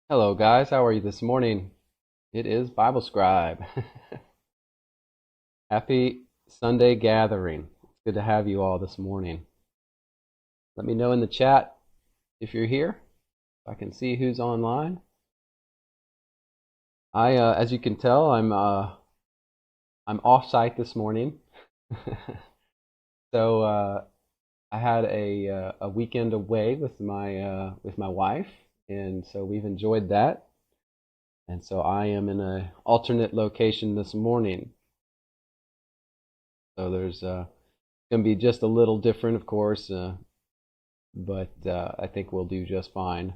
Hello, guys. How are you this morning? It is Bible Scribe. Happy Sunday gathering. It's good to have you all this morning. Let me know in the chat if you're here. I can see who's online. As you can tell, I'm off-site this morning. So I had a weekend away with my wife, and so we've enjoyed that. And so I am in an alternate location this morning. So there's going to be just a little different, of course, but I think we'll do just fine.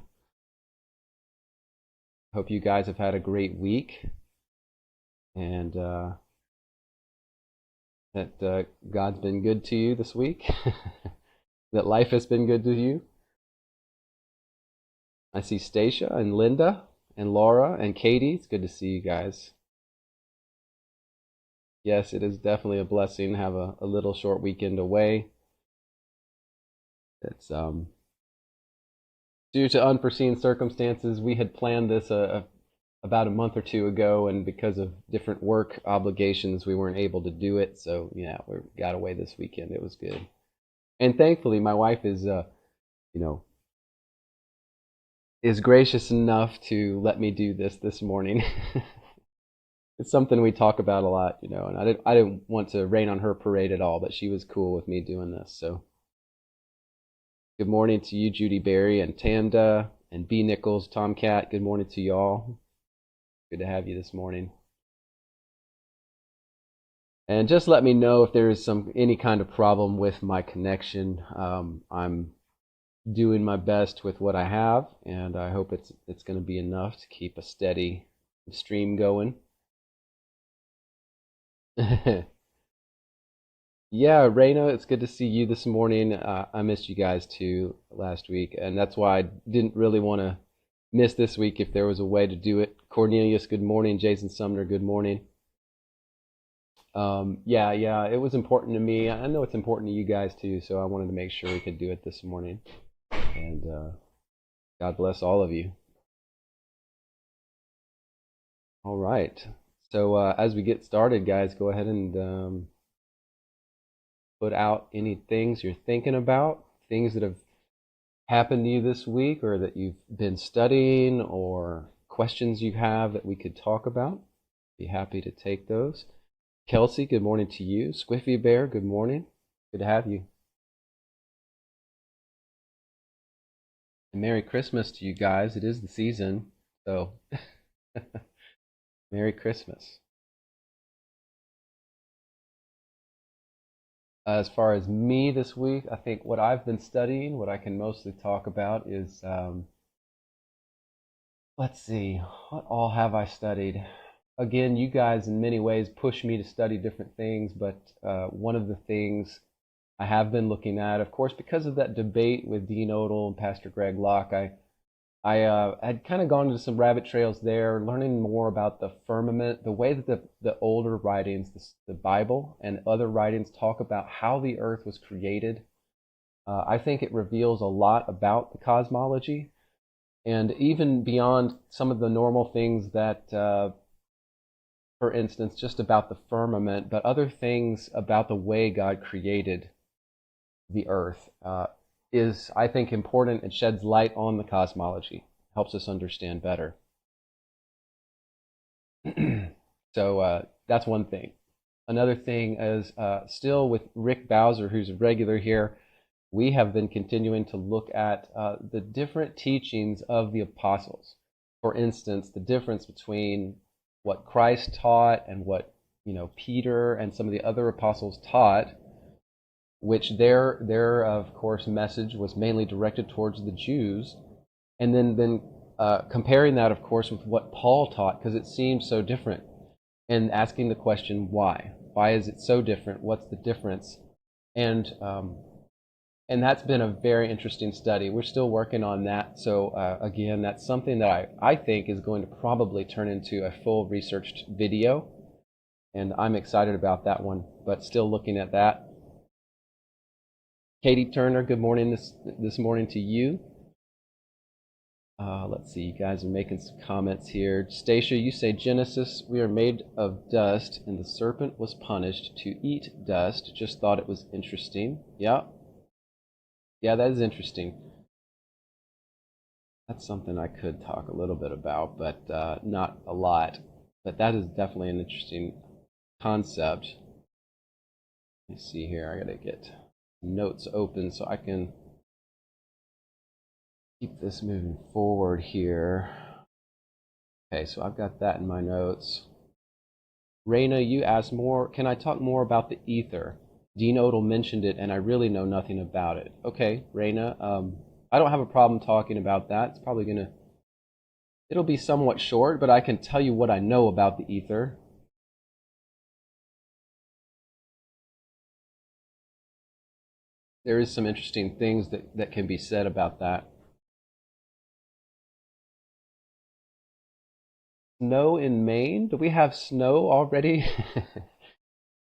Hope you guys have had a great week and that God's been good to you this week, that life has been good to you. I see Stacia and Linda and Laura and Katie. It's good to see you guys. Yes, it is definitely a blessing to have a little short weekend away. It's due to unforeseen circumstances. We had planned this about a month or two ago, and because of different work obligations, we weren't able to do it. So yeah, we got away this weekend. It was good, and thankfully, my wife you know, is gracious enough to let me do this morning. It's something we talk about a lot, and I didn't want to rain on her parade at all, but she was cool with me doing this. So good morning to you, Judy Berry and Tanda and B Nichols, Tomcat. Good morning to y'all. Good to have you this morning. And just let me know if there is any kind of problem with my connection. I'm doing my best with what I have, and I hope it's going to be enough to keep a steady stream going. Yeah, Raina, it's good to see you this morning. I missed you guys too last week, and that's why I didn't really want to miss this week if there was a way to do it. Cornelius, good morning. Jason Sumner, good morning. Yeah, it was important to me. I know it's important to you guys too, so I wanted to make sure we could do it this morning. And God bless all of you. All right. So as we get started, guys, go ahead and put out any things you're thinking about, things that have happened to you this week or that you've been studying or questions you have that we could talk about. Be happy to take those. Kelsey, good morning to you. Squiffy Bear, good morning. Good to have you. And Merry Christmas to you guys. It is the season, so Merry Christmas. As far as me this week, I think what I've been studying, what I can mostly talk about is, let's see, what all have I studied? Again, you guys in many ways push me to study different things, but one of the things I have been looking at, of course, because of that debate with Dean Odell and Pastor Greg Locke, I had kind of gone into some rabbit trails there, learning more about the firmament, the way that the older writings, the Bible and other writings talk about how the earth was created. I think it reveals a lot about the cosmology, and even beyond some of the normal things that, for instance, just about the firmament, but other things about the way God created the earth is, I think, important. It sheds light on the cosmology, helps us understand better. So that's one thing. Another thing is still with Rick Bowser, who's a regular here, we have been continuing to look at the different teachings of the apostles. For instance, the difference between what Christ taught and what Peter and some of the other apostles taught, which their of course message was mainly directed towards the Jews, and then comparing that, of course, with what Paul taught, because it seems so different, and asking the question why? Why is it so different? What's the difference? And that's been a very interesting study. We're still working on that. So again, that's something that I think is going to probably turn into a full researched video, and I'm excited about that one. But still looking at that. Katie Turner, good morning this morning to you. Let's see, you guys are making some comments here. Stacia, you say Genesis, we are made of dust, and the serpent was punished to eat dust. Just thought it was interesting. Yeah, yeah, that is interesting. That's something I could talk a little bit about, but not a lot. But that is definitely an interesting concept. Let me see here. I gotta get notes open so I can keep this moving forward here. Okay, so I've got that in my notes. Raina, you asked more. Can I talk more about the ether? Dean Odell mentioned it, and I really know nothing about it. Okay, Raina, I don't have a problem talking about that. It's probably gonna, it'll be somewhat short, but I can tell you what I know about the ether. There is some interesting things that can be said about that. Snow in Maine? Do we have snow already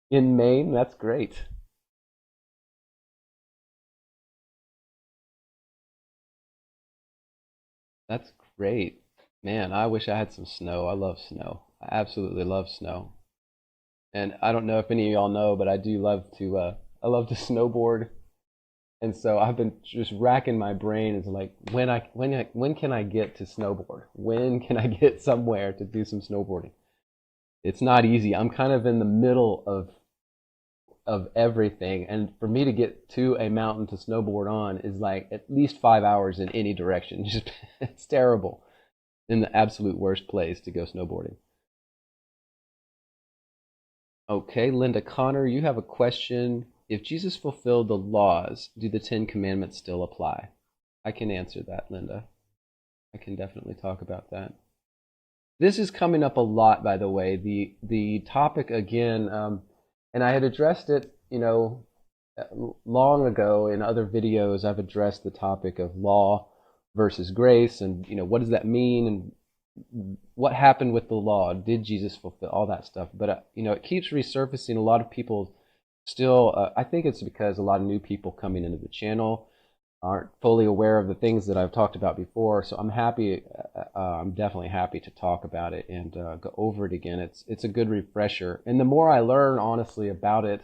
in Maine? That's great. That's great. Man, I wish I had some snow. I love snow. I absolutely love snow. And I don't know if any of y'all know, but I do love to I love to snowboard. And so I've been just racking my brain is like when can I get to snowboard? When can I get somewhere to do some snowboarding? It's not easy. I'm kind of in the middle of everything, and for me to get to a mountain to snowboard on is like at least 5 hours in any direction. Just it's terrible. In the absolute worst place to go snowboarding. Okay, Linda Connor, you have a question. If Jesus fulfilled the laws, do the Ten Commandments still apply? I can answer that, Linda. I can definitely talk about that. This is coming up a lot, by the way. The topic again, and I had addressed it, long ago in other videos. I've addressed the topic of law versus grace, and what does that mean, and what happened with the law? Did Jesus fulfill all that stuff? But it keeps resurfacing. A lot of people still. I think it's because a lot of new people coming into the channel aren't fully aware of the things that I've talked about before. So I'm happy. I'm definitely happy to talk about it and go over it again. It's a good refresher, and the more I learn, honestly, about it,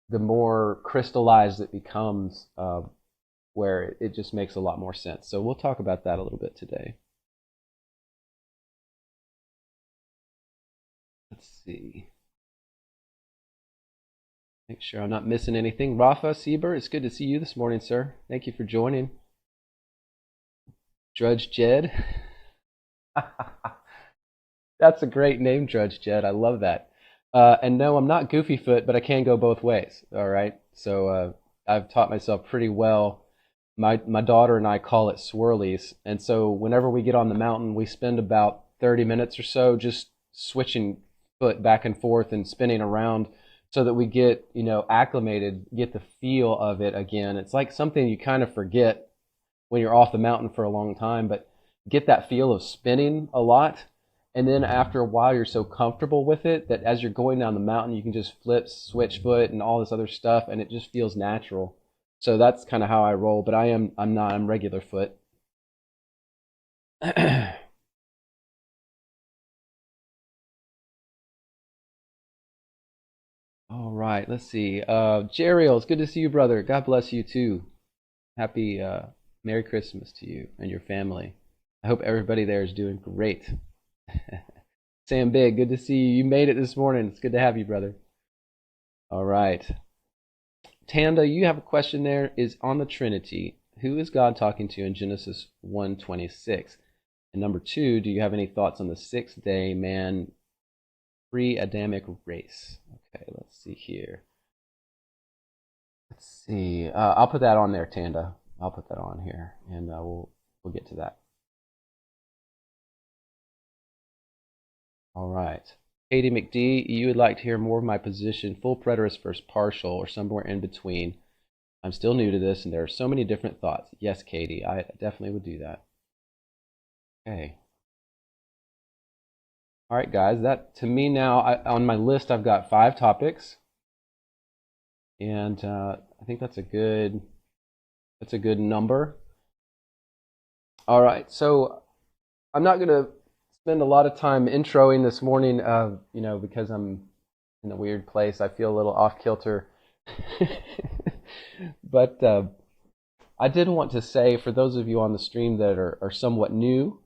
the more crystallized it becomes, where it just makes a lot more sense. So we'll talk about that a little bit today. Let's see. Make sure I'm not missing anything. Rafa Sieber, it's good to see you this morning, sir. Thank you for joining. Drudge Jed. That's a great name, Drudge Jed. I love that. And no, I'm not Goofyfoot, but I can go both ways. All right. So I've taught myself pretty well. My daughter and I call it swirlies, and so whenever we get on the mountain, we spend about 30 minutes or so just switching foot back and forth and spinning around, so that we get acclimated, get the feel of it again. It's like something you kind of forget when you're off the mountain for a long time, but get that feel of spinning a lot. And then after a while, you're so comfortable with it that as you're going down the mountain, you can just flip, switch foot, and all this other stuff, and it just feels natural. So that's kind of how I roll. But I'm regular foot. All right, let's see. Jeriel, it's good to see you, brother. God bless you too. Happy Merry Christmas to you and your family. I hope everybody there is doing great. Sam Big, good to see you. You made it this morning. It's good to have you, brother. All right. Tanda, you have a question there. Is on the Trinity. Who is God talking to in Genesis 1:26? And number two, do you have any thoughts on the sixth day man pre-Adamic race? Okay, let's see here. Let's see. I'll put that on there, Tanda. I'll put that on here, and we'll get to that. All right. Katie McD, you would like to hear more of my position, full preterist versus partial, or somewhere in between. I'm still new to this, and there are so many different thoughts. Yes, Katie, I definitely would do that. Okay. All right, guys. That to me now, on my list, I've got 5 topics, and I think that's a good number. All right, so I'm not going to spend a lot of time introing this morning, because I'm in a weird place. I feel a little off kilter. But I did want to say, for those of you on the stream that are somewhat new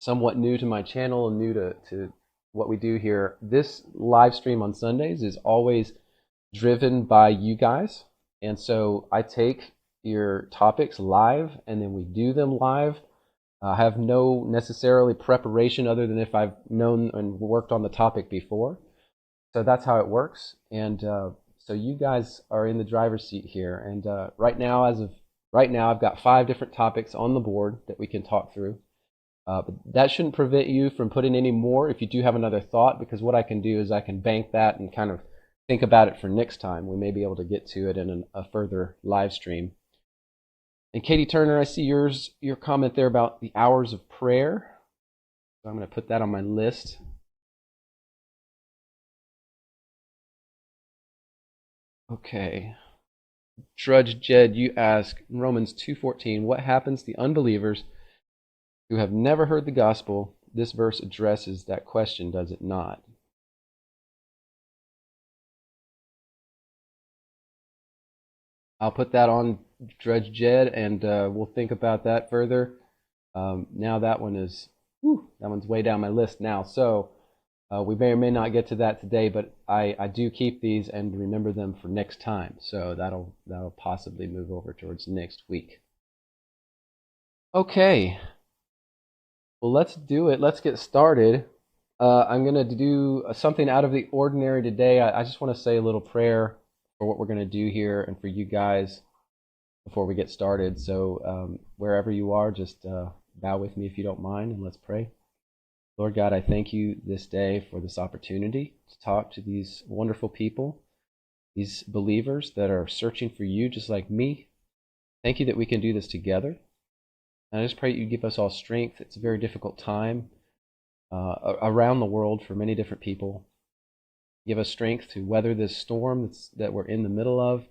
to my channel and new to what we do here, this live stream on Sundays is always driven by you guys. And so I take your topics live and then we do them live. I have no necessarily preparation other than if I've known and worked on the topic before. So that's how it works. And so you guys are in the driver's seat here. And right now, as of right now, I've got 5 different topics on the board that we can talk through. But that shouldn't prevent you from putting any more if you do have another thought, because what I can do is I can bank that and kind of think about it for next time. We may be able to get to it in a further live stream. And Katie Turner, I see your comment there about the hours of prayer. So I'm going to put that on my list. Okay. Drudge Jed, you ask in Romans 2:14, what happens to the unbelievers who have never heard the gospel? This verse addresses that question, does it not? I'll put that on Drudge Jed, and we'll think about that further. Now that one's way down my list now. So we may or may not get to that today, but I do keep these and remember them for next time. So that'll possibly move over towards next week. Okay. Well, let's do it. Let's get started. I'm going to do something out of the ordinary today. I just want to say a little prayer for what we're going to do here and for you guys before we get started. So wherever you are, just bow with me if you don't mind, and let's pray. Lord God, I thank you this day for this opportunity to talk to these wonderful people, these believers that are searching for you just like me. Thank you that we can do this together. And I just pray that you give us all strength. It's a very difficult time around the world for many different people. Give us strength to weather this storm that we're in the middle of.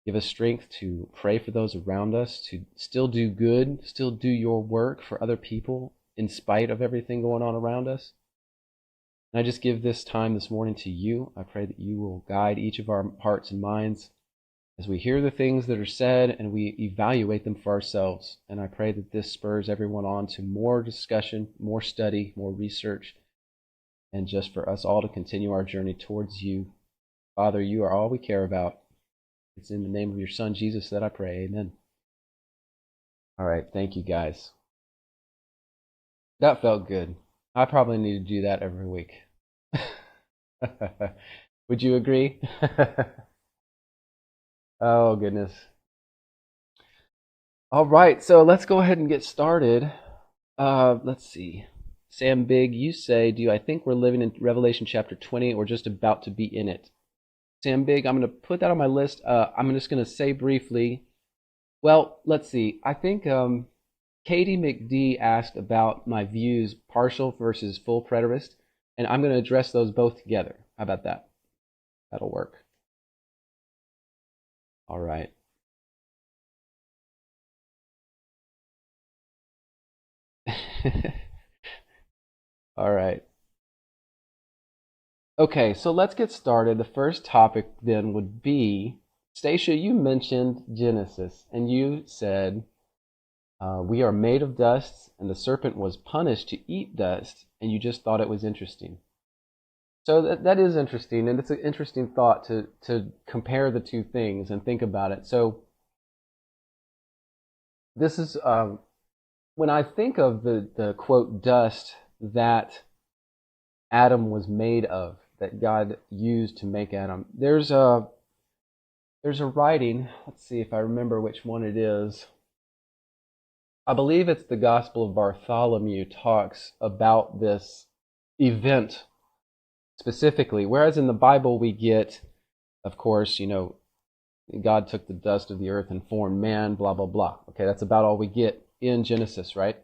Give us strength to pray for those around us, to still do good, still do your work for other people in spite of everything going on around us. And I just give this time this morning to you. I pray that you will guide each of our hearts and minds as we hear the things that are said and we evaluate them for ourselves. And I pray that this spurs everyone on to more discussion, more study, more research, and just for us all to continue our journey towards you. Father, you are all we care about. It's in the name of your Son, Jesus, that I pray. Amen. All right. Thank you, guys. That felt good. I probably need to do that every week. Would you agree? Oh, goodness. All right. So let's go ahead and get started. Let's see. Sam Big, you say, do I think we're living in Revelation chapter 20 or just about to be in it? Sam Big, I'm going to put that on my list. I'm just going to say briefly, well, let's see. I think Katie McD asked about my views, partial versus full preterist, and I'm going to address those both together. How about that? That'll work. All right. All right. Okay, so let's get started. The first topic then would be, Stacia, you mentioned Genesis, and you said, we are made of dust, and the serpent was punished to eat dust, and you just thought it was interesting. So that is interesting, and it's an interesting thought to compare the two things and think about it. So this is, when I think of the quote, dust that Adam was made of, that God used to make Adam, there's a writing, let's see if I remember which one it is. I believe it's the Gospel of Bartholomew talks about this event specifically, whereas in the Bible we get, of course, God took the dust of the earth and formed man, blah, blah, blah. Okay, that's about all we get in Genesis, right?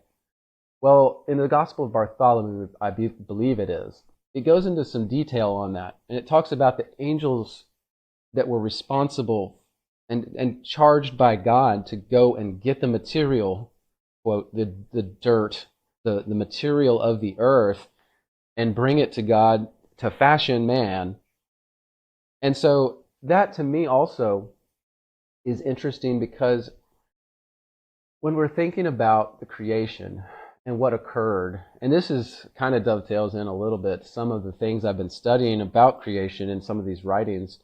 Well, in the Gospel of Bartholomew, I believe it is, it goes into some detail on that, and it talks about the angels that were responsible and charged by God to go and get the material quote, the dirt, the material of the earth, and bring it to God to fashion man. And so that to me also is interesting because when we're thinking about the creation and what occurred, and this is kind of dovetails in a little bit some of the things I've been studying about creation in some of these writings,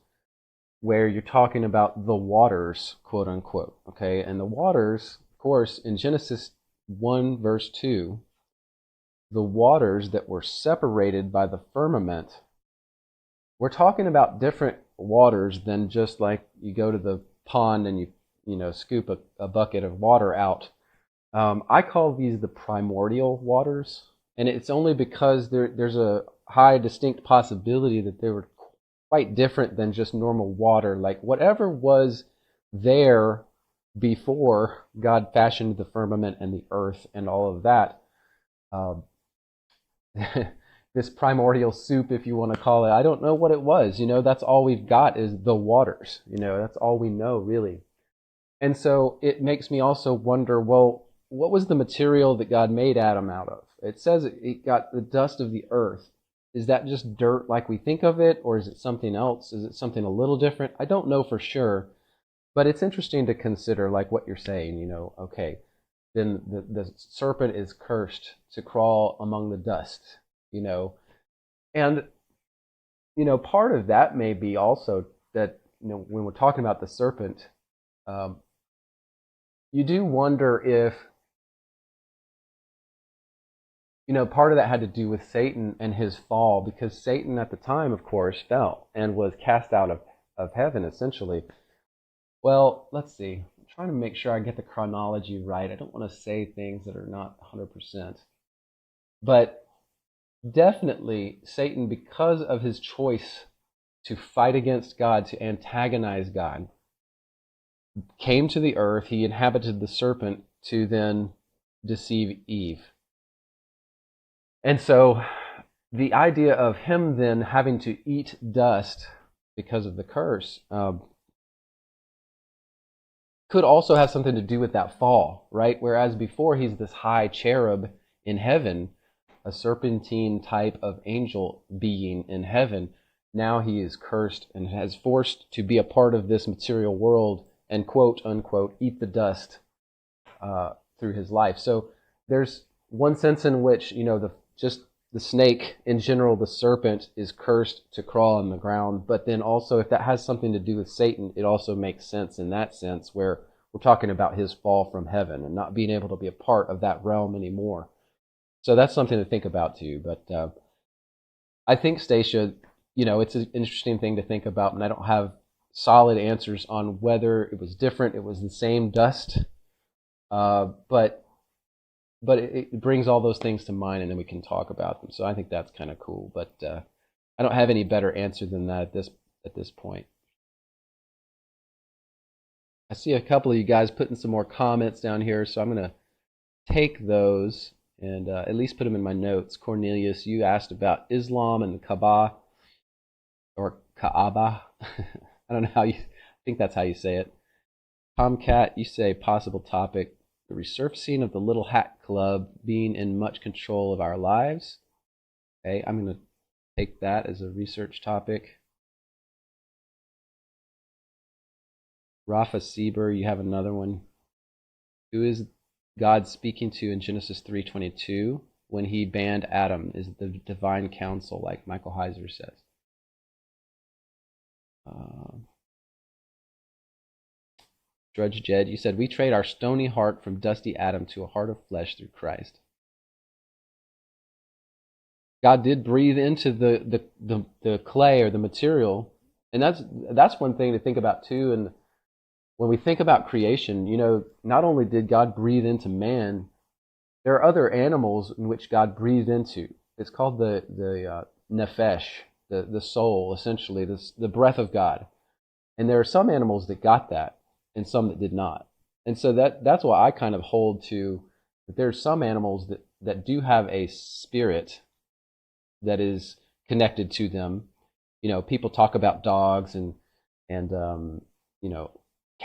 where you're talking about the waters, quote unquote, okay? And the waters, of course, in Genesis 1, verse 2, the waters that were separated by the firmament, we're talking about different waters than just like you go to the pond and you scoop a bucket of water out. I call these the primordial waters, and it's only because there's a high distinct possibility that they were quite different than just normal water. Like whatever was there before God fashioned the firmament and the earth and all of that, uh, this primordial soup, if you want to call it, I don't know what it was. That's all we've got is the waters. That's all we know, really. And so it makes me also wonder, well, what was the material that God made Adam out of? It says it got the dust of the earth. Is that just dirt like we think of it, or is it something else? Is it something a little different? I don't know for sure, but it's interesting to consider, like what you're saying, okay, then the serpent is cursed to crawl among the dust, and, part of that may be also that, when we're talking about the serpent, um, you do wonder if, part of that had to do with Satan and his fall, because Satan at the time, of course, fell and was cast out of heaven, essentially. Well, let's see. I'm trying to make sure I get the chronology right. I don't want to say things that are not 100%. But definitely, Satan, because of his choice to fight against God, to antagonize God, came to the earth. He inhabited the serpent to then deceive Eve. And so the idea of him then having to eat dust because of the curse could also have something to do with that fall, right? Whereas before he's this high cherub in heaven, a serpentine type of angel being in heaven. Now he is cursed and has forced to be a part of this material world and, quote unquote, eat the dust through his life. So there's one sense in which, just the snake in general, the serpent, is cursed to crawl on the ground. But then also, if that has something to do with Satan, it also makes sense in that sense, where we're talking about his fall from heaven and not being able to be a part of that realm anymore. So that's something to think about too. But I think, Stacia, it's an interesting thing to think about, and I don't have solid answers on whether it was different, it was the same dust, but it brings all those things to mind, and then we can talk about them. So I think that's kind of cool. But I don't have any better answer than that at this point. I see a couple of you guys putting some more comments down here, so I'm going to take those and at least put them in my notes. Cornelius, you asked about Islam and the Kaaba, or Kaaba. I don't know how I think that's how you say it. Tomcat, you say possible topic, the resurfacing of the Little Hat Club being in much control of our lives. Okay, I'm going to take that as a research topic. Rafa Sieber, you have another one. Who is God speaking to in Genesis 3:22 when he banned Adam? Is it the divine council, like Michael Heiser says? Drudge Jed, you said, we trade our stony heart from dusty Adam to a heart of flesh through Christ. God did breathe into the clay or the material, and that's one thing to think about too. And when we think about creation, not only did God breathe into man, there are other animals in which God breathed into. It's called the nefesh, the soul, essentially, the breath of God. And there are some animals that got that, and some that did not. And so that's why I kind of hold to that there's some animals that do have a spirit that is connected to them. People talk about dogs and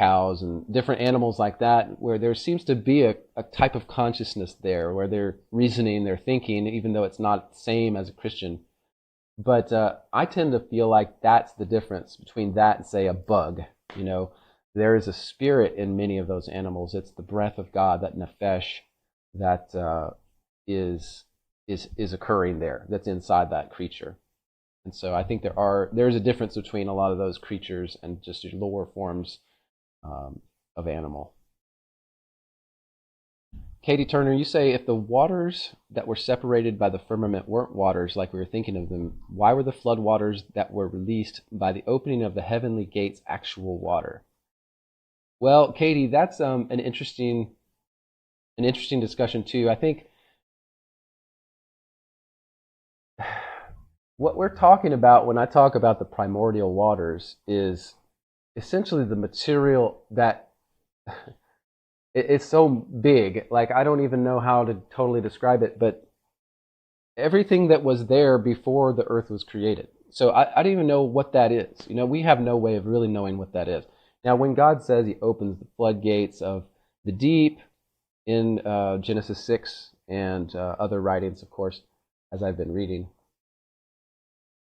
cows and different animals like that, where there seems to be a type of consciousness there, where they're reasoning, they're thinking, even though it's not the same as a Christian. But I tend to feel like that's the difference between that and, say, a bug. You know, there is a spirit in many of those animals. It's the breath of God, that nephesh, that is occurring there, that's inside that creature. And so I think there's a difference between a lot of those creatures and just lower forms of animal. Katie Turner, you say if the waters that were separated by the firmament weren't waters like we were thinking of them, why were the flood waters that were released by the opening of the heavenly gates actual water? Well, Katie, that's an interesting discussion too. I think what we're talking about when I talk about the primordial waters is essentially the material that it's so big. Like, I don't even know how to totally describe it, but everything that was there before the earth was created. So I don't even know what that is. You know, we have no way of really knowing what that is. Now, when God says he opens the floodgates of the deep in Genesis 6 and other writings, of course, as I've been reading,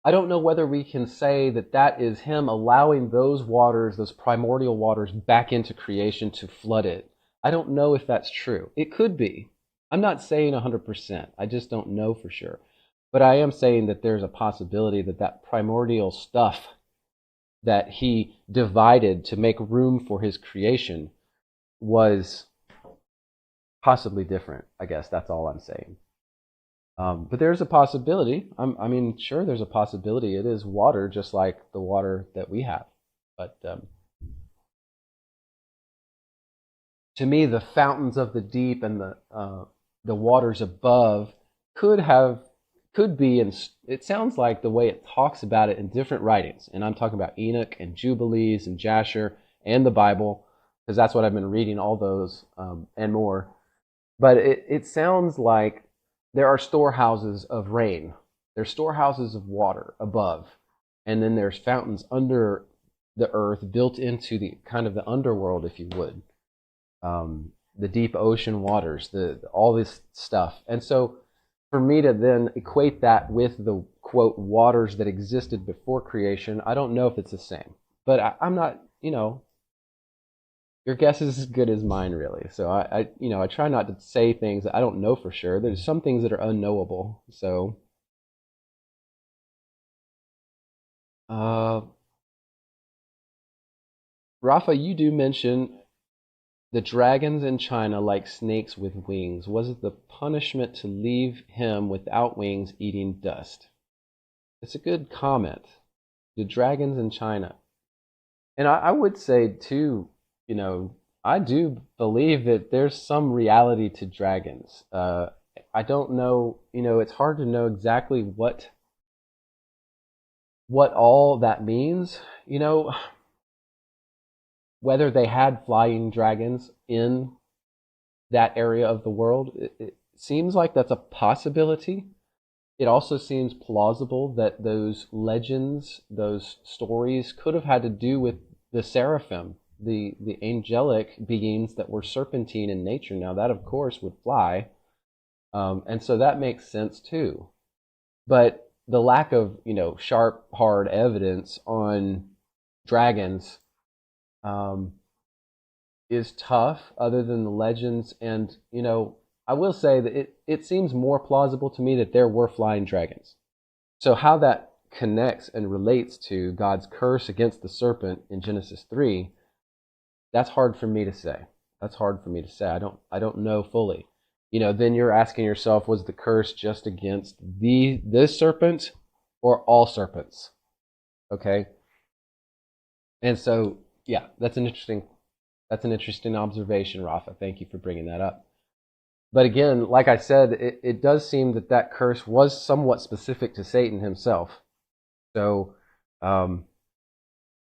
I don't know whether we can say that that is him allowing those waters, those primordial waters, back into creation to flood it. I don't know if that's true. It could be. I'm not saying 100%. I just don't know for sure. But I am saying that there's a possibility that that primordial stuff that he divided to make room for his creation was possibly different. I guess that's all I'm saying. But there's a possibility. I mean, sure, there's a possibility. It is water, just like the water that we have. But to me, the fountains of the deep and the waters above could be, and it sounds like the way it talks about it in different writings. And I'm talking about Enoch and Jubilees and Jasher and the Bible, because that's what I've been reading, all those and more. But it sounds like there are storehouses of rain. There's storehouses of water above. And then there's fountains under the earth built into the kind of the underworld, if you would. The deep ocean waters, all this stuff. And so for me to then equate that with the, quote, waters that existed before creation, I don't know if it's the same. But I'm not, your guess is as good as mine, really. So I try not to say things that I don't know for sure. There's some things that are unknowable. So, Rafa, you do mention the dragons in China like snakes with wings. Was it the punishment to leave him without wings eating dust? It's a good comment. The dragons in China. And I would say, too, I do believe that there's some reality to dragons. I don't know, it's hard to know exactly what all that means, whether they had flying dragons in that area of the world. It seems like that's a possibility. It also seems plausible that those legends, those stories, could have had to do with the seraphim, the angelic beings that were serpentine in nature. Now, that, of course, would fly. And so that makes sense, too. But the lack of, sharp, hard evidence on dragons is tough, other than the legends. And, I will say that it seems more plausible to me that there were flying dragons. So how that connects and relates to God's curse against the serpent in Genesis 3, that's hard for me to say. That's hard for me to say. I don't know fully. Then you're asking yourself, was the curse just against this serpent or all serpents? Okay? And so, yeah, that's an interesting observation, Rafa. Thank you for bringing that up. But again, like I said, it does seem that curse was somewhat specific to Satan himself. So,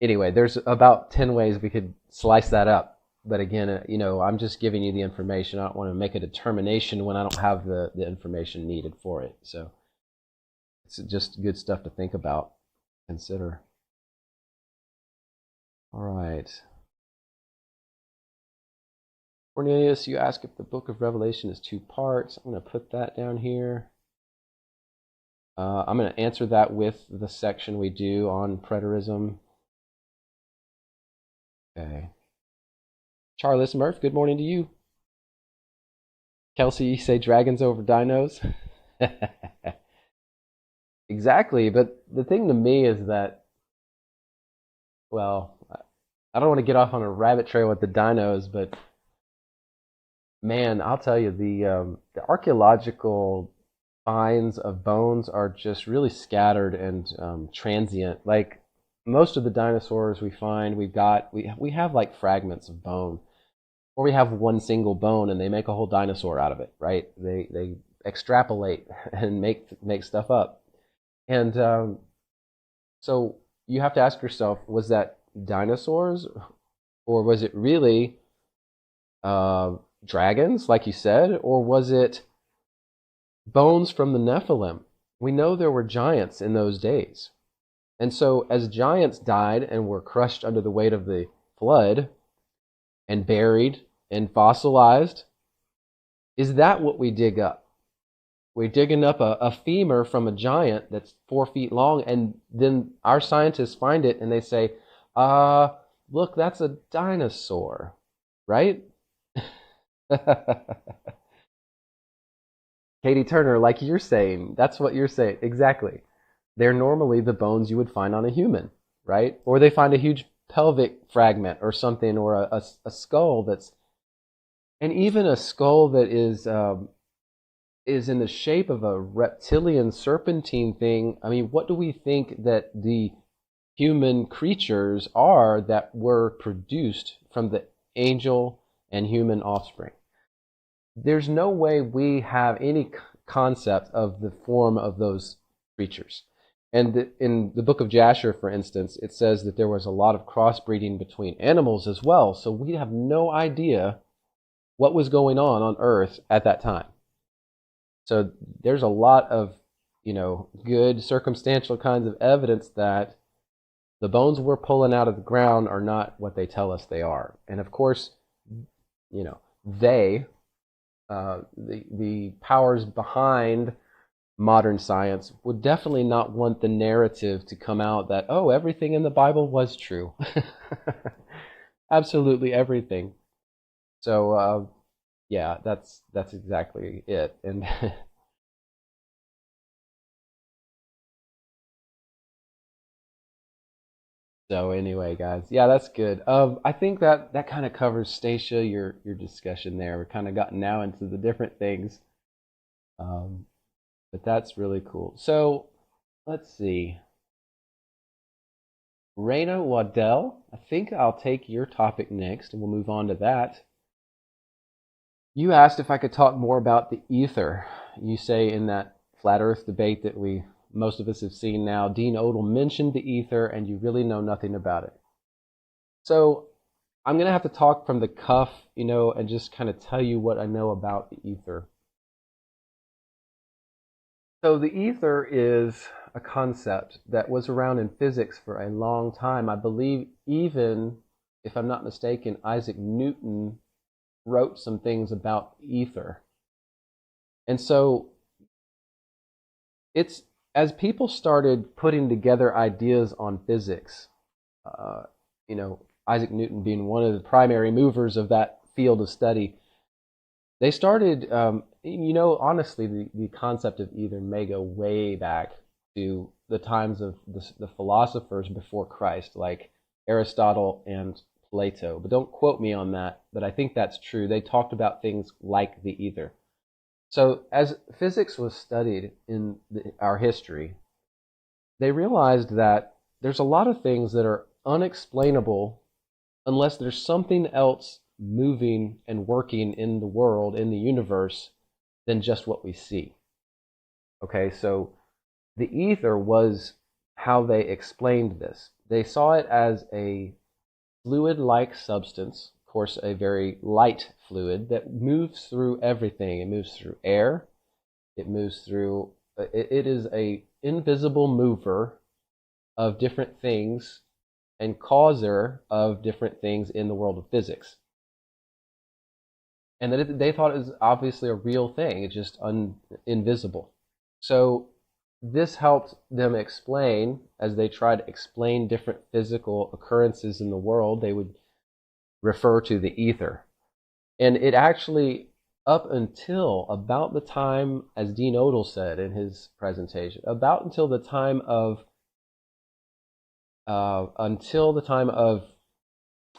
anyway, there's about 10 ways we could slice that up. But again, I'm just giving you the information. I don't want to make a determination when I don't have the information needed for it. So it's just good stuff to think about, consider. All right. Cornelius, you ask if the book of Revelation is two parts. I'm going to put that down here. I'm going to answer that with the section we do on preterism. Okay. Charles Murph, good morning to you. Kelsey, you say dragons over dinos? Exactly, but the thing to me is that, well, I don't want to get off on a rabbit trail with the dinos, but man, I'll tell you, the archaeological finds of bones are just really scattered and transient. Like most of the dinosaurs we find, we have like fragments of bone, or we have one single bone, and they make a whole dinosaur out of it, right? They extrapolate and make stuff up, and so you have to ask yourself, was that dinosaurs, or was it really uh, dragons, like you said, or was it bones from the Nephilim? We know there were giants in those days. And so, as giants died and were crushed under the weight of the flood and buried and fossilized, is that what we dig up? We're digging up a femur from a giant that's 4 feet long, and then our scientists find it and they say, look, that's a dinosaur, right? Katie Turner, like you're saying, that's what you're saying. Exactly. They're normally the bones you would find on a human, right? Or they find a huge pelvic fragment or something, or a skull that's, and even a skull that is in the shape of a reptilian serpentine thing. I mean, what do we think that the human creatures are that were produced from the angel and human offspring? There's no way we have any concept of the form of those creatures. And in the book of Jasher, for instance, it says that there was a lot of crossbreeding between animals as well. So we have no idea what was going on Earth at that time. So there's a lot of, good circumstantial kinds of evidence that the bones we're pulling out of the ground are not what they tell us they are. And of course, they, the powers behind modern science, would definitely not want the narrative to come out that, oh, everything in the Bible was true. Absolutely everything. So yeah, that's exactly it. And so anyway, guys, yeah, that's good. I think that kind of covers, Stacia, your discussion there. We're kind of gotten now into the different things, um, but that's really cool. So let's see. Raina Waddell, I think I'll take your topic next, and we'll move on to that. You asked if I could talk more about the ether. You say in that flat Earth debate that most of us have seen now, Dean Odle mentioned the ether, and you really know nothing about it. So I'm going to have to talk from the cuff, and just kind of tell you what I know about the ether. So the ether is a concept that was around in physics for a long time. I believe even, if I'm not mistaken, Isaac Newton wrote some things about ether. And so it's, as people started putting together ideas on physics, Isaac Newton being one of the primary movers of that field of study, they started, honestly, the concept of ether may go way back to the times of the philosophers before Christ, like Aristotle and Plato. But don't quote me on that, but I think that's true. They talked about things like the ether. So as physics was studied in our history, they realized that there's a lot of things that are unexplainable unless there's something else moving and working in the world, in the universe, than just what we see. Okay, so the ether was how they explained this. They saw it as a fluid-like substance, of course, a very light fluid that moves through everything. It moves through air. It moves through. It is a invisible mover of different things and causer of different things in the world of physics. and that they thought it was obviously a real thing. It's just invisible. So this helped them explain, as they tried to explain different physical occurrences in the world, they would refer to the ether. And it actually, up until about the time, as Dean Odell said in his presentation, about until the time of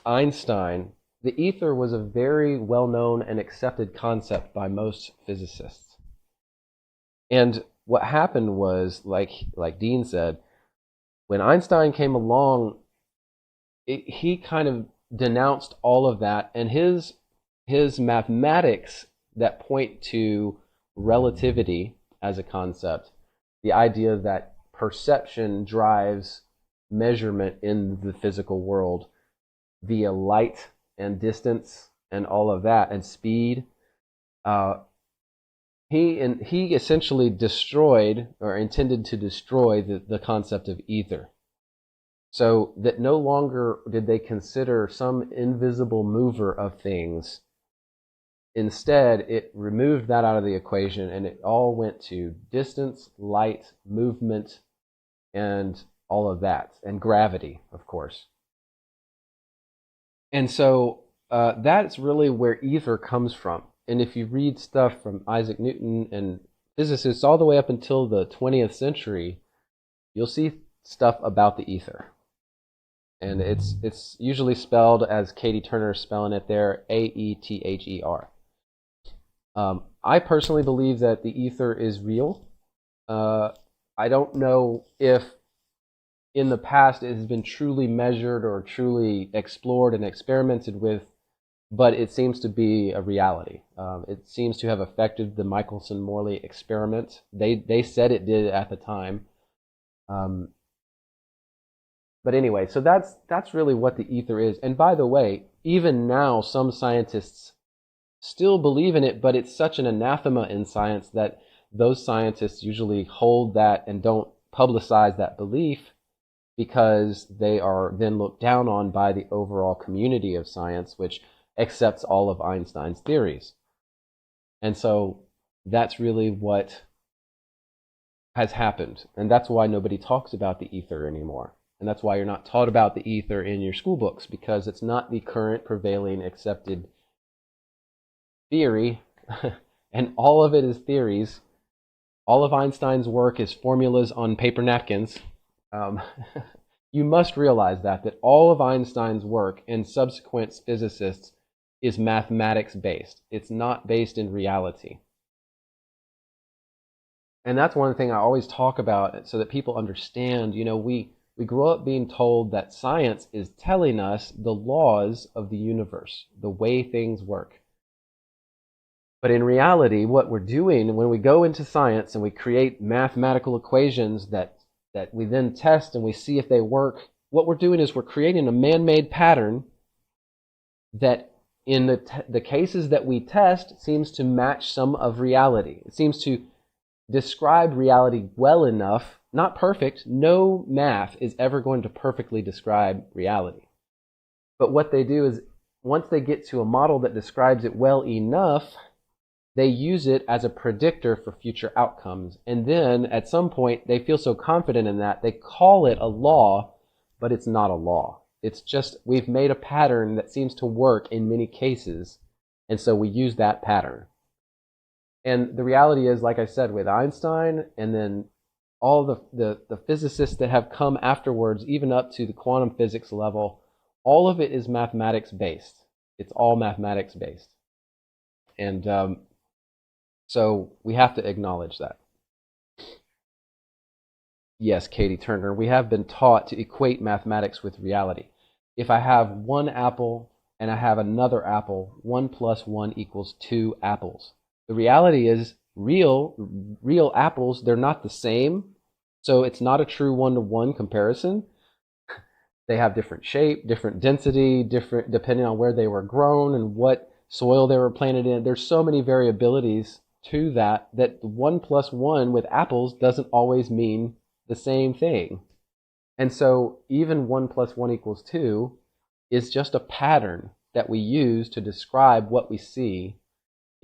Einstein, the ether was a very well-known and accepted concept by most physicists. And what happened was, like Dean said, when Einstein came along, he kind of denounced all of that, and his mathematics that point to relativity as a concept, the idea that perception drives measurement in the physical world via light and distance and all of that, and speed. He essentially destroyed, or intended to destroy, the concept of ether. So that no longer did they consider some invisible mover of things. Instead, it removed that out of the equation, and it all went to distance, light, movement, and all of that, and gravity, of course. And so that's really where ether comes from. And if you read stuff from Isaac Newton and physicists all the way up until the 20th century, you'll see stuff about the ether. And it's usually spelled as Katie Turner is spelling it there, Aether. I personally believe that the ether is real. I don't know if in the past it has been truly measured or truly explored and experimented with, but it seems to be a reality. It seems to have affected the Michelson-Morley experiment. They said it did at the time. But anyway, so that's really what the ether is. And by the way, even now some scientists still believe in it, but it's such an anathema in science that those scientists usually hold that and don't publicize that belief, because they are then looked down on by the overall community of science, which accepts all of Einstein's theories. And so that's really what has happened. And that's why nobody talks about the ether anymore. And that's why you're not taught about the ether in your school books, because it's not the current prevailing accepted theory. And all of it is theories. All of Einstein's work is formulas on paper napkins. You must realize that all of Einstein's work and subsequent physicists is mathematics based. It's not based in reality. And that's one thing I always talk about, so that people understand. We grow up being told that science is telling us the laws of the universe, the way things work. But in reality, what we're doing when we go into science and we create mathematical equations that we then test and we see if they work, what we're doing is we're creating a man-made pattern that in the cases that we test seems to match some of reality. It seems to describe reality well enough, not perfect. No math is ever going to perfectly describe reality. But what they do is, once they get to a model that describes it well enough, they use it as a predictor for future outcomes. And then at some point, they feel so confident in that, they call it a law, but it's not a law. It's just, we've made a pattern that seems to work in many cases, and so we use that pattern. And the reality is, like I said, with Einstein, and then all the physicists that have come afterwards, even up to the quantum physics level, all of it is mathematics based. It's all mathematics based. And so we have to acknowledge that. Yes, Katie Turner, we have been taught to equate mathematics with reality. If I have one apple and I have another apple, 1 plus 1 equals 2 apples. The reality is, real apples, they're not the same. So it's not a true one-to-one comparison. They have different shape, different density, different depending on where they were grown and what soil they were planted in. There's so many variabilities to that 1 plus 1 with apples doesn't always mean the same thing. And so even 1 plus 1 equals 2 is just a pattern that we use to describe what we see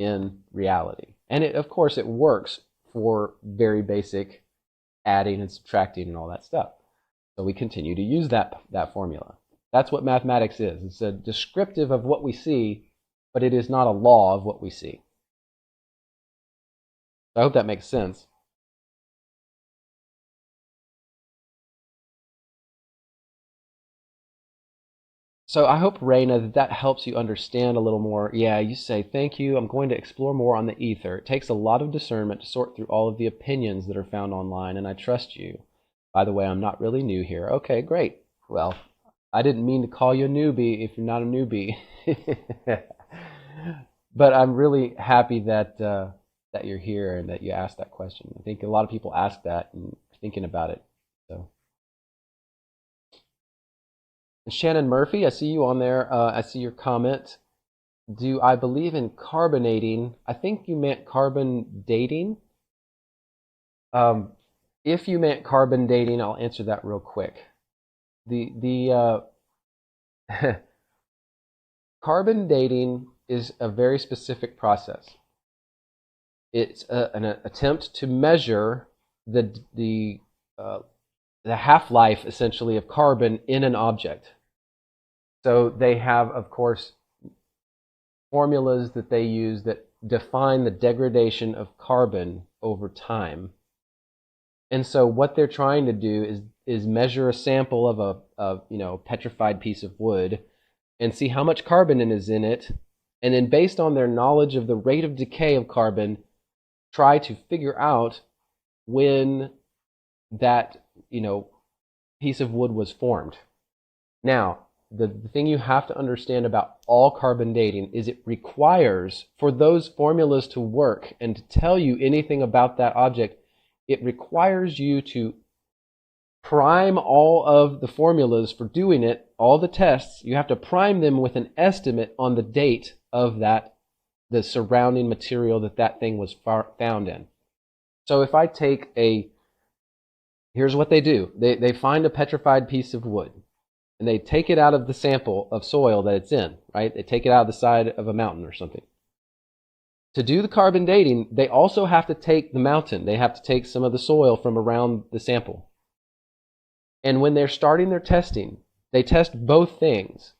in reality. And of course, it works for very basic adding and subtracting and all that stuff. So we continue to use that formula. That's what mathematics is. It's a descriptive of what we see, but it is not a law of what we see. I hope that makes sense. So I hope, Raina, that helps you understand a little more. Yeah, you say, thank you. I'm going to explore more on the ether. It takes a lot of discernment to sort through all of the opinions that are found online, and I trust you. By the way, I'm not really new here. Okay, great. Well, I didn't mean to call you a newbie if you're not a newbie. But I'm really happy that that you're here and that you asked that question. I think a lot of people ask that and are thinking about it. So. Shannon Murphy, I see you on there. I see your comment. Do I believe in carbonating? I think you meant carbon dating. If you meant carbon dating, I'll answer that real quick. The carbon dating is a very specific process. It's an attempt to measure the half-life, essentially, of carbon in an object. So they have, of course, formulas that they use that define the degradation of carbon over time. And so what they're trying to do is measure a sample of a petrified piece of wood and see how much carbon is in it, and then based on their knowledge of the rate of decay of carbon, try to figure out when that piece of wood was formed. Now, the thing you have to understand about all carbon dating is it requires, for those formulas to work and to tell you anything about that object, it requires you to prime all of the formulas for doing it, all the tests. You have to prime them with an estimate on the date of the surrounding material that thing was found in. So if I take here's what they do. They find a petrified piece of wood, and they take it out of the sample of soil that it's in, right? They take it out of the side of a mountain or something. To do the carbon dating, they also have to take the mountain. They have to take some of the soil from around the sample. And when they're starting their testing, they test both things,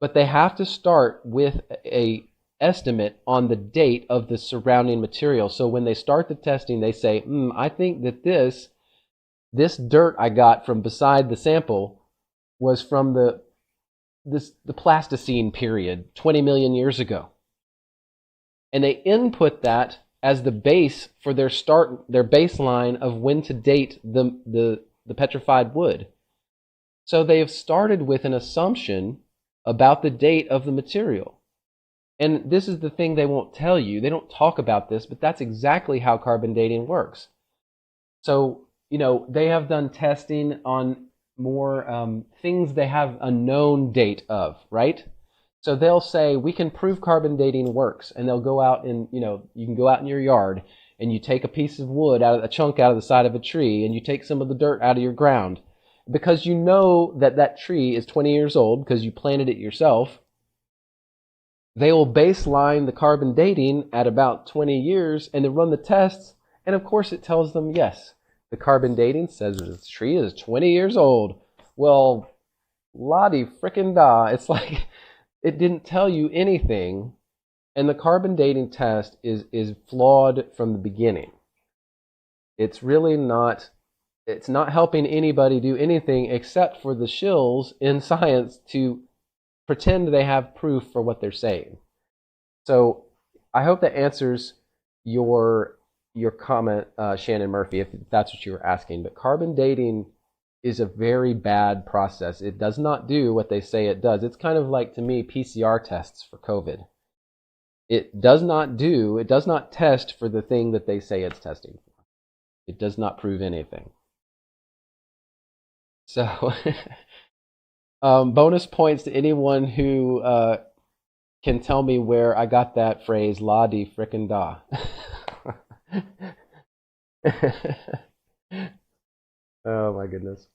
but they have to start with a estimate on the date of the surrounding material. So when they start the testing, they say, I think that this dirt I got from beside the sample was from the Pleistocene period, 20 million years ago. And they input that as the base for their baseline of when to date the petrified wood. So they have started with an assumption about the date of the material. And this is the thing they won't tell you. They don't talk about this, but that's exactly how carbon dating works. So, they have done testing on more things they have a known date of, right? So they'll say, we can prove carbon dating works. And they'll go out and, you can go out in your yard and you take a piece of wood, a chunk out of the side of a tree, and you take some of the dirt out of your ground. Because you know that tree is 20 years old because you planted it yourself. They will baseline the carbon dating at about 20 years and then run the tests. And of course it tells them, yes, the carbon dating says this tree is 20 years old. Well, la-di frickin' da. It's like it didn't tell you anything. And the carbon dating test is flawed from the beginning. It's really not, it's not helping anybody do anything except for the shills in science to pretend they have proof for what they're saying. So I hope that answers your comment, Shannon Murphy, if that's what you were asking. But carbon dating is a very bad process. It does not do what they say it does. It's kind of like, to me, PCR tests for COVID. It does not test for the thing that they say it's testing for. It does not prove anything. So, bonus points to anyone who can tell me where I got that phrase, la di frickin' da. Oh my goodness.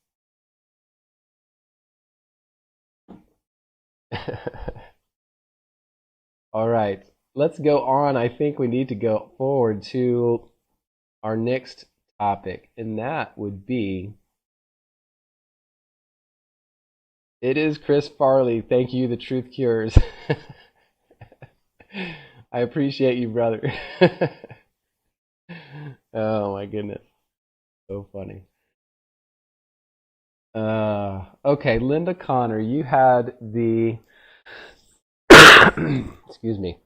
All right. let's go on. I think we need to go forward to our next topic, and that would be, it is Chris Farley. Thank you, The Truth Cures. I appreciate you, brother. Oh my goodness. So funny. Okay, Linda Connor, you had the excuse me.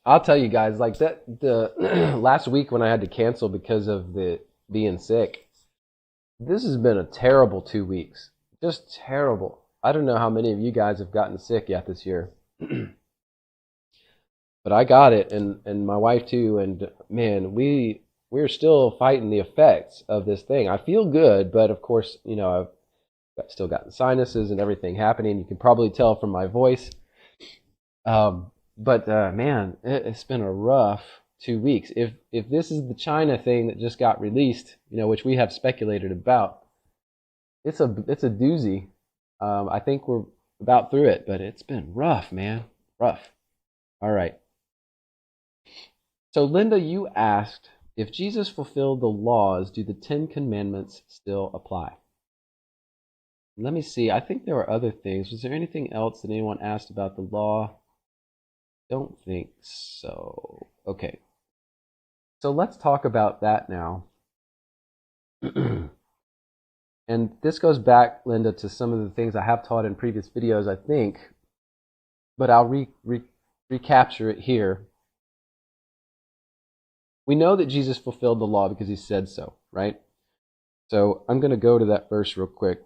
I'll tell you guys, like that the last week when I had to cancel because of the being sick, this has been a terrible 2 weeks. Just terrible. I don't know how many of you guys have gotten sick yet this year. But I got it, and my wife too, and man, we're still fighting the effects of this thing. I feel good, but of course, still got sinuses and everything happening. You can probably tell from my voice. But man, it's been a rough 2 weeks. If this is the China thing that just got released, which we have speculated about, it's a doozy. I think we're about through it, but it's been rough, man, rough. All right. So Linda, you asked, if Jesus fulfilled the laws, do the 10 Commandments still apply? Let me see. I think there were other things. Was there anything else that anyone asked about the law? Don't think so. Okay. So let's talk about that now. And this goes back, Linda, to some of the things I have taught in previous videos, I think, but I'll recapture it here. We know that Jesus fulfilled the law because he said so, right? So I'm going to go to that verse real quick.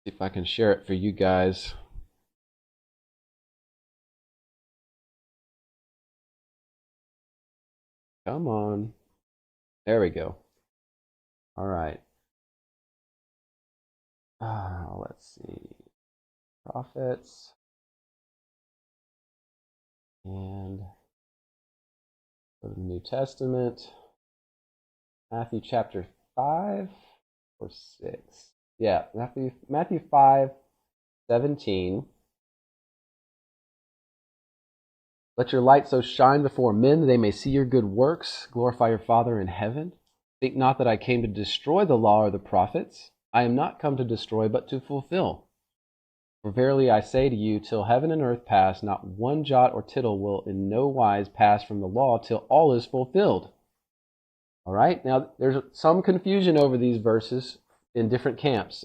See if I can share it for you guys. Come on. There we go. All right. Let's see. Prophets. And go to the New Testament. Matthew chapter 5 or 6. Yeah, Matthew 5:17. Let your light so shine before men that they may see your good works, glorify your Father in heaven. Think not that I came to destroy the law or the prophets. I am not come to destroy, but to fulfill. For verily I say to you, till heaven and earth pass, not one jot or tittle will in no wise pass from the law till all is fulfilled. All right, now there's some confusion over these verses in different camps,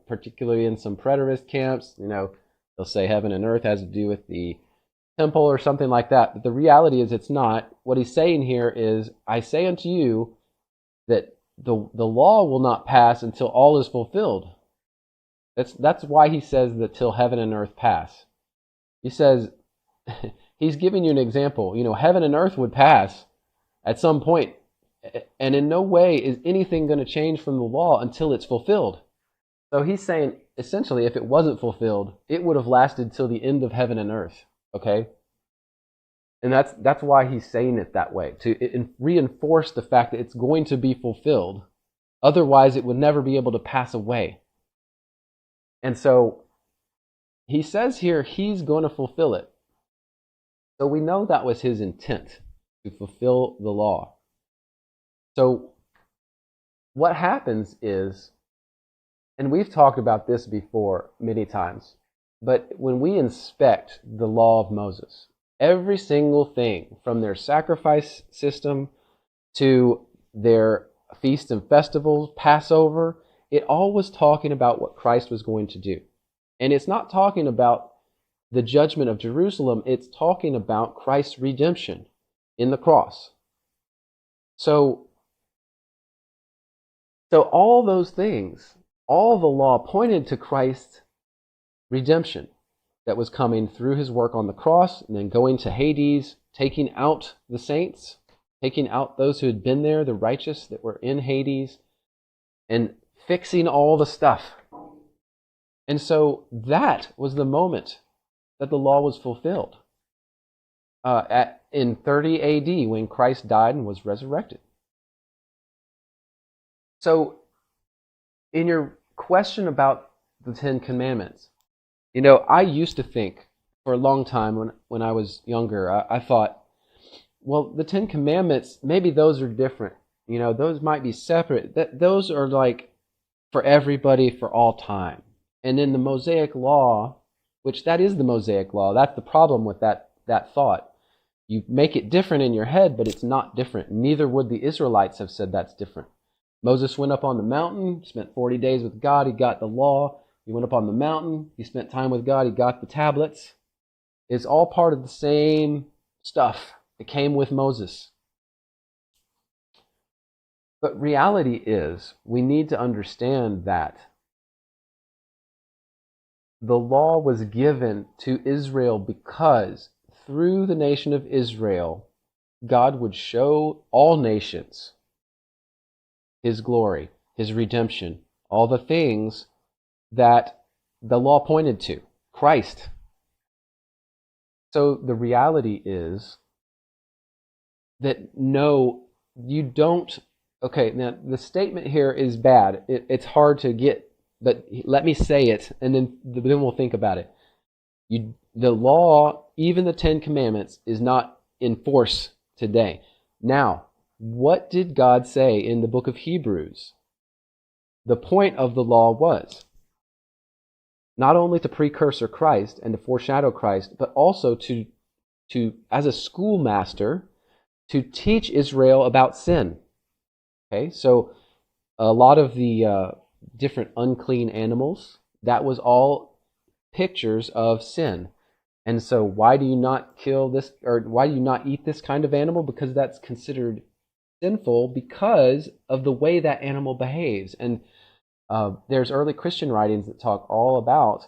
particularly in some preterist camps. They'll say heaven and earth has to do with the temple or something like that. But the reality is it's not. What he's saying here is, I say unto you that the law will not pass until all is fulfilled. That's why he says that till heaven and earth pass. He says, he's giving you an example. Heaven and earth would pass at some point, and in no way is anything going to change from the law until it's fulfilled. So he's saying, essentially, if it wasn't fulfilled, it would have lasted till the end of heaven and earth. Okay? And that's why he's saying it that way, to reinforce the fact that it's going to be fulfilled. Otherwise, it would never be able to pass away. And so he says here he's going to fulfill it. So we know that was his intent, to fulfill the law. So what happens is, and we've talked about this before many times, but when we inspect the law of Moses, every single thing from their sacrifice system to their feasts and festivals, Passover, it all was talking about what Christ was going to do. And it's not talking about the judgment of Jerusalem, it's talking about Christ's redemption in the cross. So all those things, all the law pointed to Christ's redemption that was coming through his work on the cross and then going to Hades, taking out the saints, taking out those who had been there, the righteous that were in Hades, and fixing all the stuff. And so that was the moment that the law was fulfilled in 30 AD when Christ died and was resurrected. So in your question about the 10 Commandments, I used to think for a long time when I was younger, I thought, well, the Ten Commandments, maybe those are different. You know, those might be separate. Those are like for everybody for all time. And in the Mosaic Law, which that is the Mosaic Law, that's the problem with that thought. You make it different in your head, but it's not different. Neither would the Israelites have said that's different. Moses went up on the mountain, spent 40 days with God, he got the law. He went up on the mountain, he spent time with God, he got the tablets. It's all part of the same stuff that came with Moses. But reality is, we need to understand that the law was given to Israel because through the nation of Israel, God would show all nations His glory, His redemption, all the things that the law pointed to, Christ. So the reality is that no, you don't. Okay, now the statement here is bad. It's hard to get, but let me say it, and then we'll think about it. The law, even the Ten Commandments, is not in force today. Now, what did God say in the book of Hebrews? The point of the law was not only to precursor Christ and to foreshadow Christ, but also to as a schoolmaster, to teach Israel about sin. Okay, so a lot of the different unclean animals, that was all pictures of sin. And so why do you not kill this, or why do you not eat this kind of animal? Because that's considered sinful because of the way that animal behaves. And there's early Christian writings that talk all about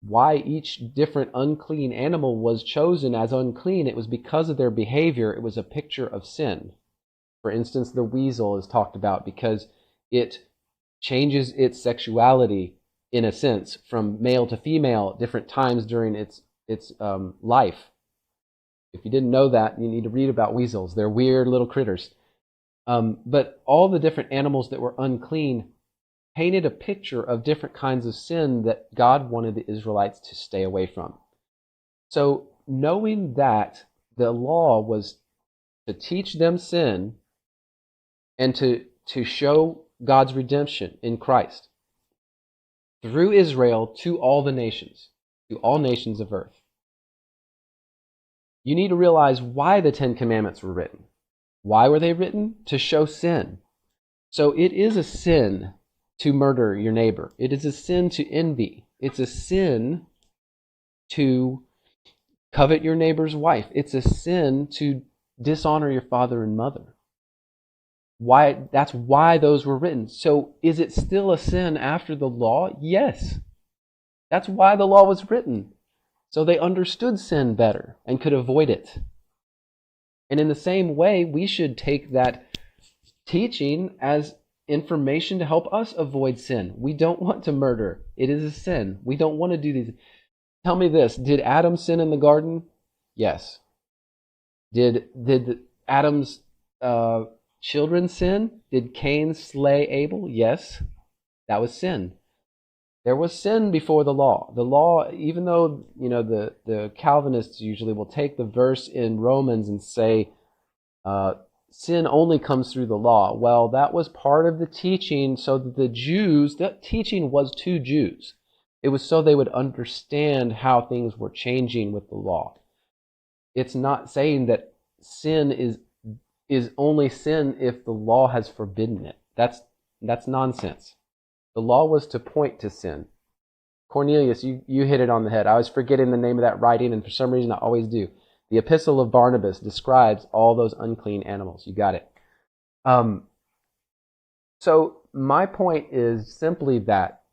why each different unclean animal was chosen as unclean. It was because of their behavior. It was a picture of sin. For instance, the weasel is talked about because it changes its sexuality, in a sense, from male to female at different times during its life. If you didn't know that, you need to read about weasels. They're weird little critters. But all the different animals that were unclean painted a picture of different kinds of sin that God wanted the Israelites to stay away from. So knowing that the law was to teach them sin and to show God's redemption in Christ through Israel to all the nations, to all nations of earth. You need to realize why the Ten Commandments were written. Why were they written? To show sin. So it is a sin to murder your neighbor. It is a sin to envy. It's a sin to covet your neighbor's wife. It's a sin to dishonor your father and mother. Why? That's why those were written. So is it still a sin after the law? Yes. That's why the law was written. So they understood sin better and could avoid it. And in the same way, we should take that teaching as information to help us avoid sin. We don't want to murder. It is a sin. We don't want to do these. Tell me this. Did Adam sin in the garden? Yes. Did Adam's children sin? Did Cain slay Abel? Yes. That was sin. There was sin before the law. The law, even though, the Calvinists usually will take the verse in Romans and say, sin only comes through the law. Well, that was part of the teaching so that the Jews, that teaching was to Jews. It was so they would understand how things were changing with the law. It's not saying that sin is only sin if the law has forbidden it. That's nonsense. The law was to point to sin. Cornelius, you hit it on the head. I was forgetting the name of that writing, and for some reason I always do. The Epistle of Barnabas describes all those unclean animals. You got it. So my point is simply that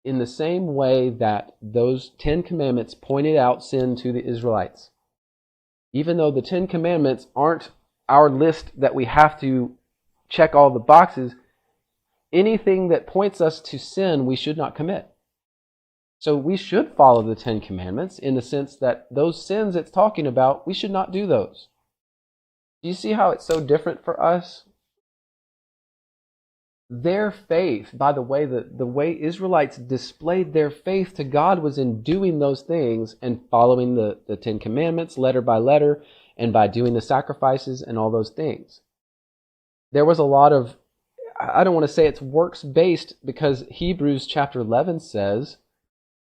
in the same way that those 10 commandments pointed out sin to the Israelites, even though the 10 commandments aren't our list that we have to check all the boxes, anything that points us to sin we should not commit. So we should follow the 10 commandments in the sense that those sins it's talking about, we should not do those. Do you see how it's so different for us? Their faith, by the way, the way Israelites displayed their faith to God was in doing those things and following the Ten Commandments letter by letter and by doing the sacrifices and all those things. There was a lot of, I don't want to say it's works-based, because Hebrews chapter 11 says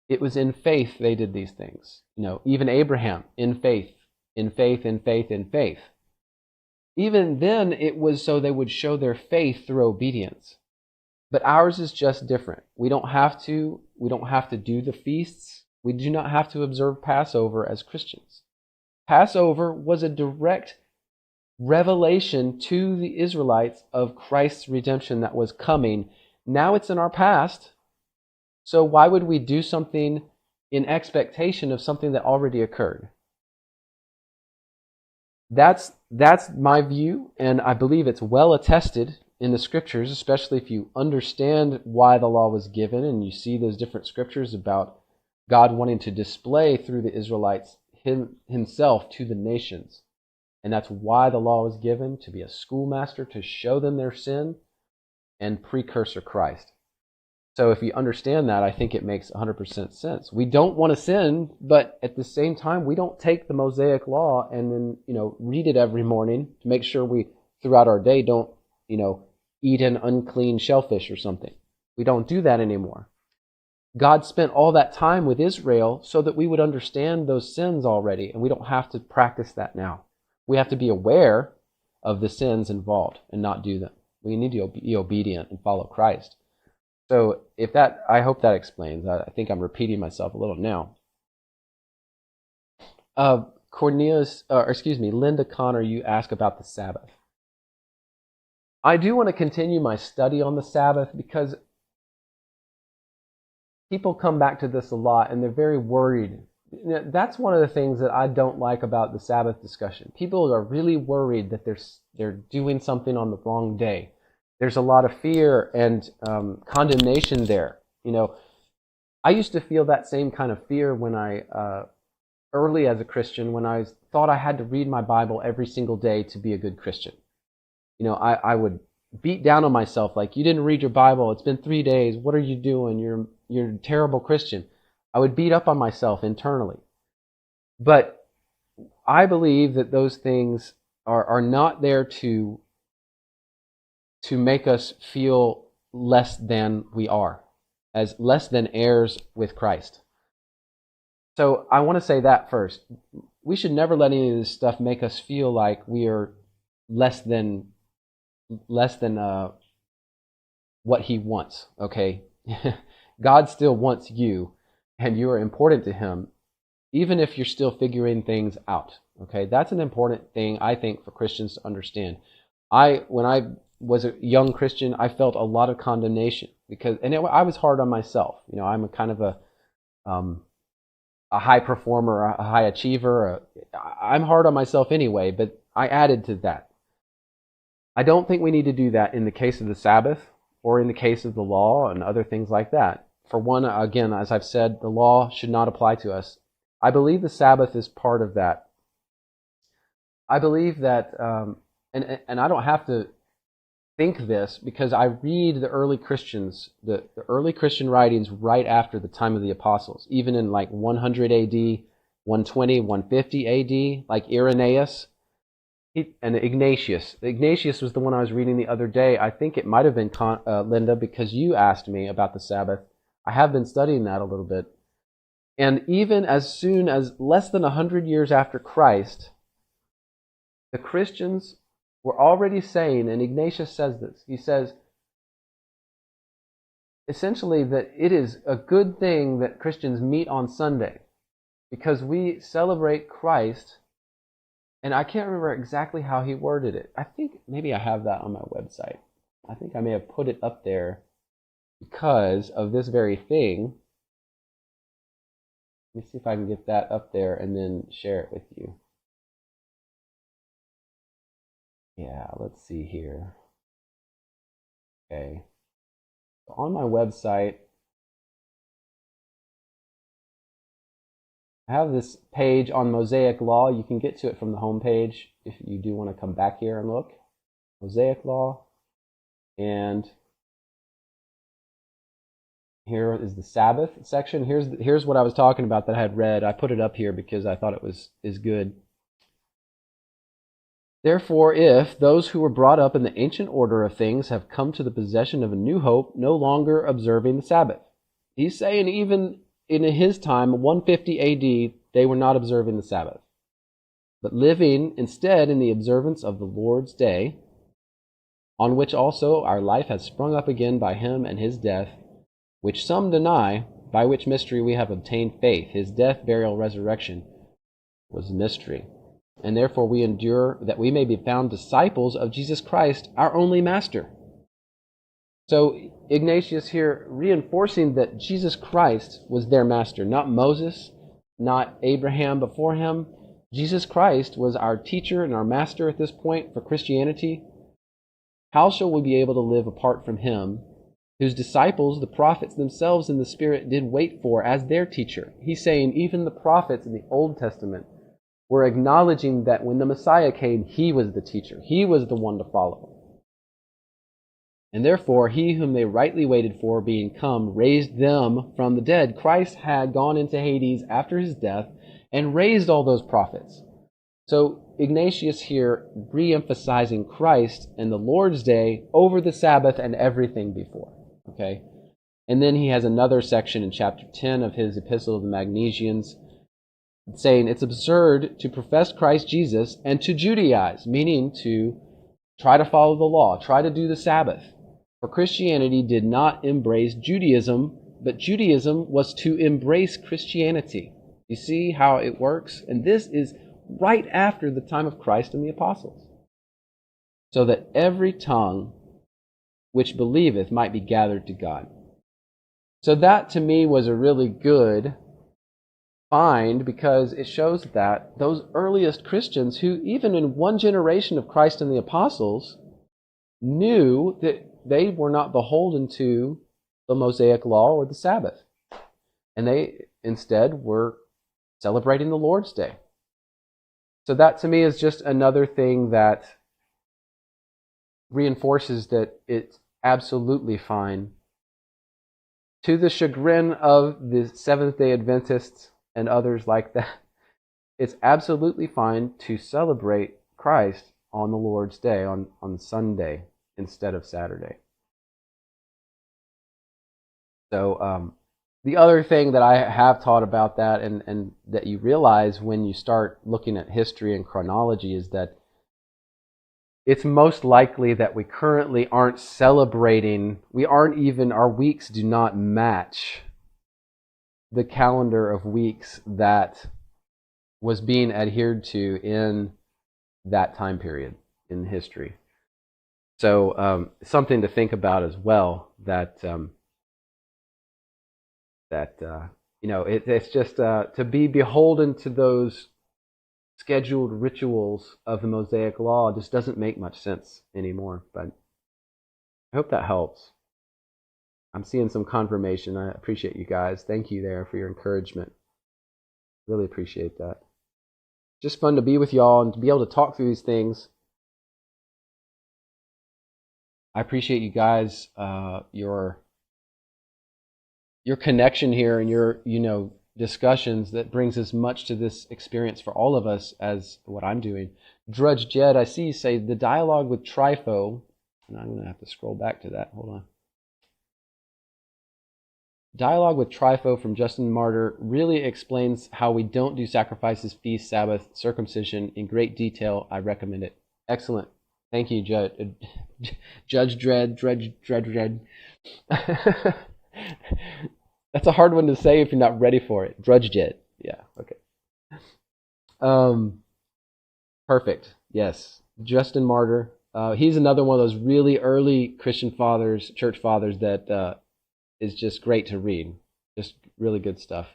it was in faith they did these things. Even Abraham, in faith, in faith, in faith, in faith. Even then, it was so they would show their faith through obedience. But ours is just different. We don't have to do the feasts. We do not have to observe Passover as Christians. Passover was a direct revelation to the Israelites of Christ's redemption that was coming. Now it's in our past. So why would we do something in expectation of something that already occurred? That's my view, and I believe it's well attested in the scriptures, especially if you understand why the law was given and you see those different scriptures about God wanting to display through the Israelites himself to the nations. And that's why the law was given, to be a schoolmaster, to show them their sin, and precursor Christ. So if you understand that, I think it makes 100% sense. We don't want to sin, but at the same time, we don't take the Mosaic law and then, read it every morning to make sure we, throughout our day, don't, eat an unclean shellfish or something. We don't do that anymore. God spent all that time with Israel so that we would understand those sins already, and we don't have to practice that now. We have to be aware of the sins involved and not do them. We need to be obedient and follow Christ. So I hope that explains. I think I'm repeating myself a little now. Linda Connor, you ask about the Sabbath. I do want to continue my study on the Sabbath because people come back to this a lot and they're very worried. That's one of the things that I don't like about the Sabbath discussion. People are really worried that they're doing something on the wrong day. There's a lot of fear and condemnation there. I used to feel that same kind of fear when early as a Christian, when I thought I had to read my Bible every single day to be a good Christian. I would beat down on myself like, you didn't read your Bible. It's been 3 days. What are you doing? You're a terrible Christian. I would beat up on myself internally. But I believe that those things are not there to make us feel less than we are, as less than heirs with Christ. So I want to say that first. We should never let any of this stuff make us feel like we are less than what he wants, okay? God still wants you, and you are important to him, even if you're still figuring things out, okay? That's an important thing, I think, for Christians to understand. When I was a young Christian, I felt a lot of condemnation I was hard on myself. I'm a kind of a high performer, a high achiever. I'm hard on myself anyway, but I added to that. I don't think we need to do that in the case of the Sabbath or in the case of the law and other things like that. For one, again, as I've said, the law should not apply to us. I believe the Sabbath is part of that. I believe that, and I don't have to think this because I read the early Christians, the early Christian writings right after the time of the apostles, even in like 100 AD, 120, 150 AD, like Irenaeus and Ignatius. Ignatius was the one I was reading the other day. I think it might have been Linda, because you asked me about the Sabbath. I have been studying that a little bit. And even as soon as less than 100 years after Christ, the Christians were already saying, and Ignatius says this, he says, essentially that it is a good thing that Christians meet on Sunday because we celebrate Christ. And I can't remember exactly how he worded it. I think maybe I have that on my website. I think I may have put it up there because of this very thing. Let me see if I can get that up there and then share it with you. Yeah, let's see here. Okay. So on my website, I have this page on Mosaic Law. You can get to it from the home page if you do want to come back here and look. Mosaic Law. And Here is the Sabbath section. Here's what I was talking about that I had read. I put it up here because I thought it is good. Therefore, if those who were brought up in the ancient order of things have come to the possession of a new hope, no longer observing the Sabbath. He's saying even in his time, 150 AD, they were not observing the Sabbath, but living instead in the observance of the Lord's day, on which also our life has sprung up again by him and his death, which some deny, by which mystery we have obtained faith. His death, burial, resurrection was mystery. And therefore we endure that we may be found disciples of Jesus Christ, our only master. So Ignatius here reinforcing that Jesus Christ was their master, not Moses, not Abraham before him. Jesus Christ was our teacher and our master at this point for Christianity. How shall we be able to live apart from him, whose disciples, the prophets themselves in the Spirit, did wait for as their teacher? He's saying even the prophets in the Old Testament were acknowledging that when the Messiah came, he was the teacher. He was the one to follow. And therefore, he whom they rightly waited for, being come, raised them from the dead. Christ had gone into Hades after his death and raised all those prophets. So Ignatius here re-emphasizing Christ and the Lord's Day over the Sabbath and everything before. Okay? And then he has another section in chapter 10 of his Epistle of the Magnesians saying it's absurd to profess Christ Jesus and to Judaize, meaning to try to follow the law, try to do the Sabbath. For Christianity did not embrace Judaism, but Judaism was to embrace Christianity. You see how it works? And this is right after the time of Christ and the apostles. So that every tongue which believeth might be gathered to God. So that to me was a really good find, because it shows that those earliest Christians who even in one generation of Christ and the apostles knew that they were not beholden to the Mosaic law or the Sabbath. And they instead were celebrating the Lord's Day. So that to me is just another thing that reinforces that it's absolutely fine, to the chagrin of the Seventh-day Adventists and others like that, it's absolutely fine to celebrate Christ on the Lord's Day, on Sunday, instead of Saturday. So the other thing that I have taught about that, and that you realize when you start looking at history and chronology, is that it's most likely that we currently aren't celebrating, our weeks do not match the calendar of weeks that was being adhered to in that time period in history. So something to think about as well, that it's just to be beholden to those scheduled rituals of the Mosaic law just doesn't make much sense anymore. But I hope that helps. I'm seeing some confirmation. I appreciate you guys. Thank you there for your encouragement. Really appreciate that. Just fun to be with y'all and to be able to talk through these things. I appreciate you guys, your connection here and your discussions that brings as much to this experience for all of us as what I'm doing. Drudge Jed, I see you say the dialogue with Trypho, and I'm going to have to scroll back to that. Hold on. Dialogue with Trypho from Justin Martyr really explains how we don't do sacrifices, feast, Sabbath, circumcision in great detail. I recommend it. Excellent. Thank you, Judge Dredd. That's a hard one to say if you're not ready for it. Drudge Jet. Yeah, okay. Perfect. Yes. Justin Martyr. He's another one of those really early Christian fathers, church fathers, that is just great to read. Just really good stuff.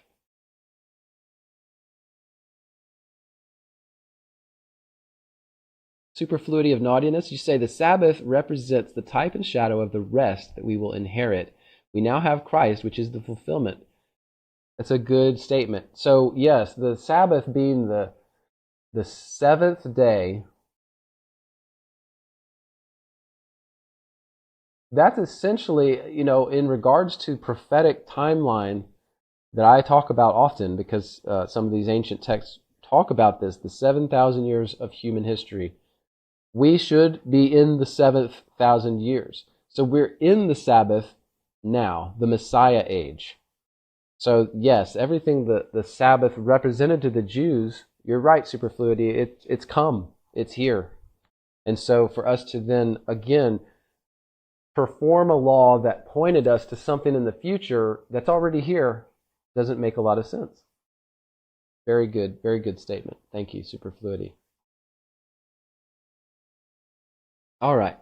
Superfluity of naughtiness. You say the Sabbath represents the type and shadow of the rest that we will inherit. We now have Christ, which is the fulfillment. That's a good statement. So yes, the Sabbath being the seventh day, that's essentially, in regards to prophetic timeline that I talk about often, because some of these ancient texts talk about this, the 7,000 years of human history. We should be in the 7,000 years. So we're in the Sabbath now, the Messiah age. So yes, everything the Sabbath represented to the Jews, you're right, Superfluity, it's come, it's here. And so for us to then, again, perform a law that pointed us to something in the future that's already here doesn't make a lot of sense. Very good statement. Thank you, Superfluity. All right.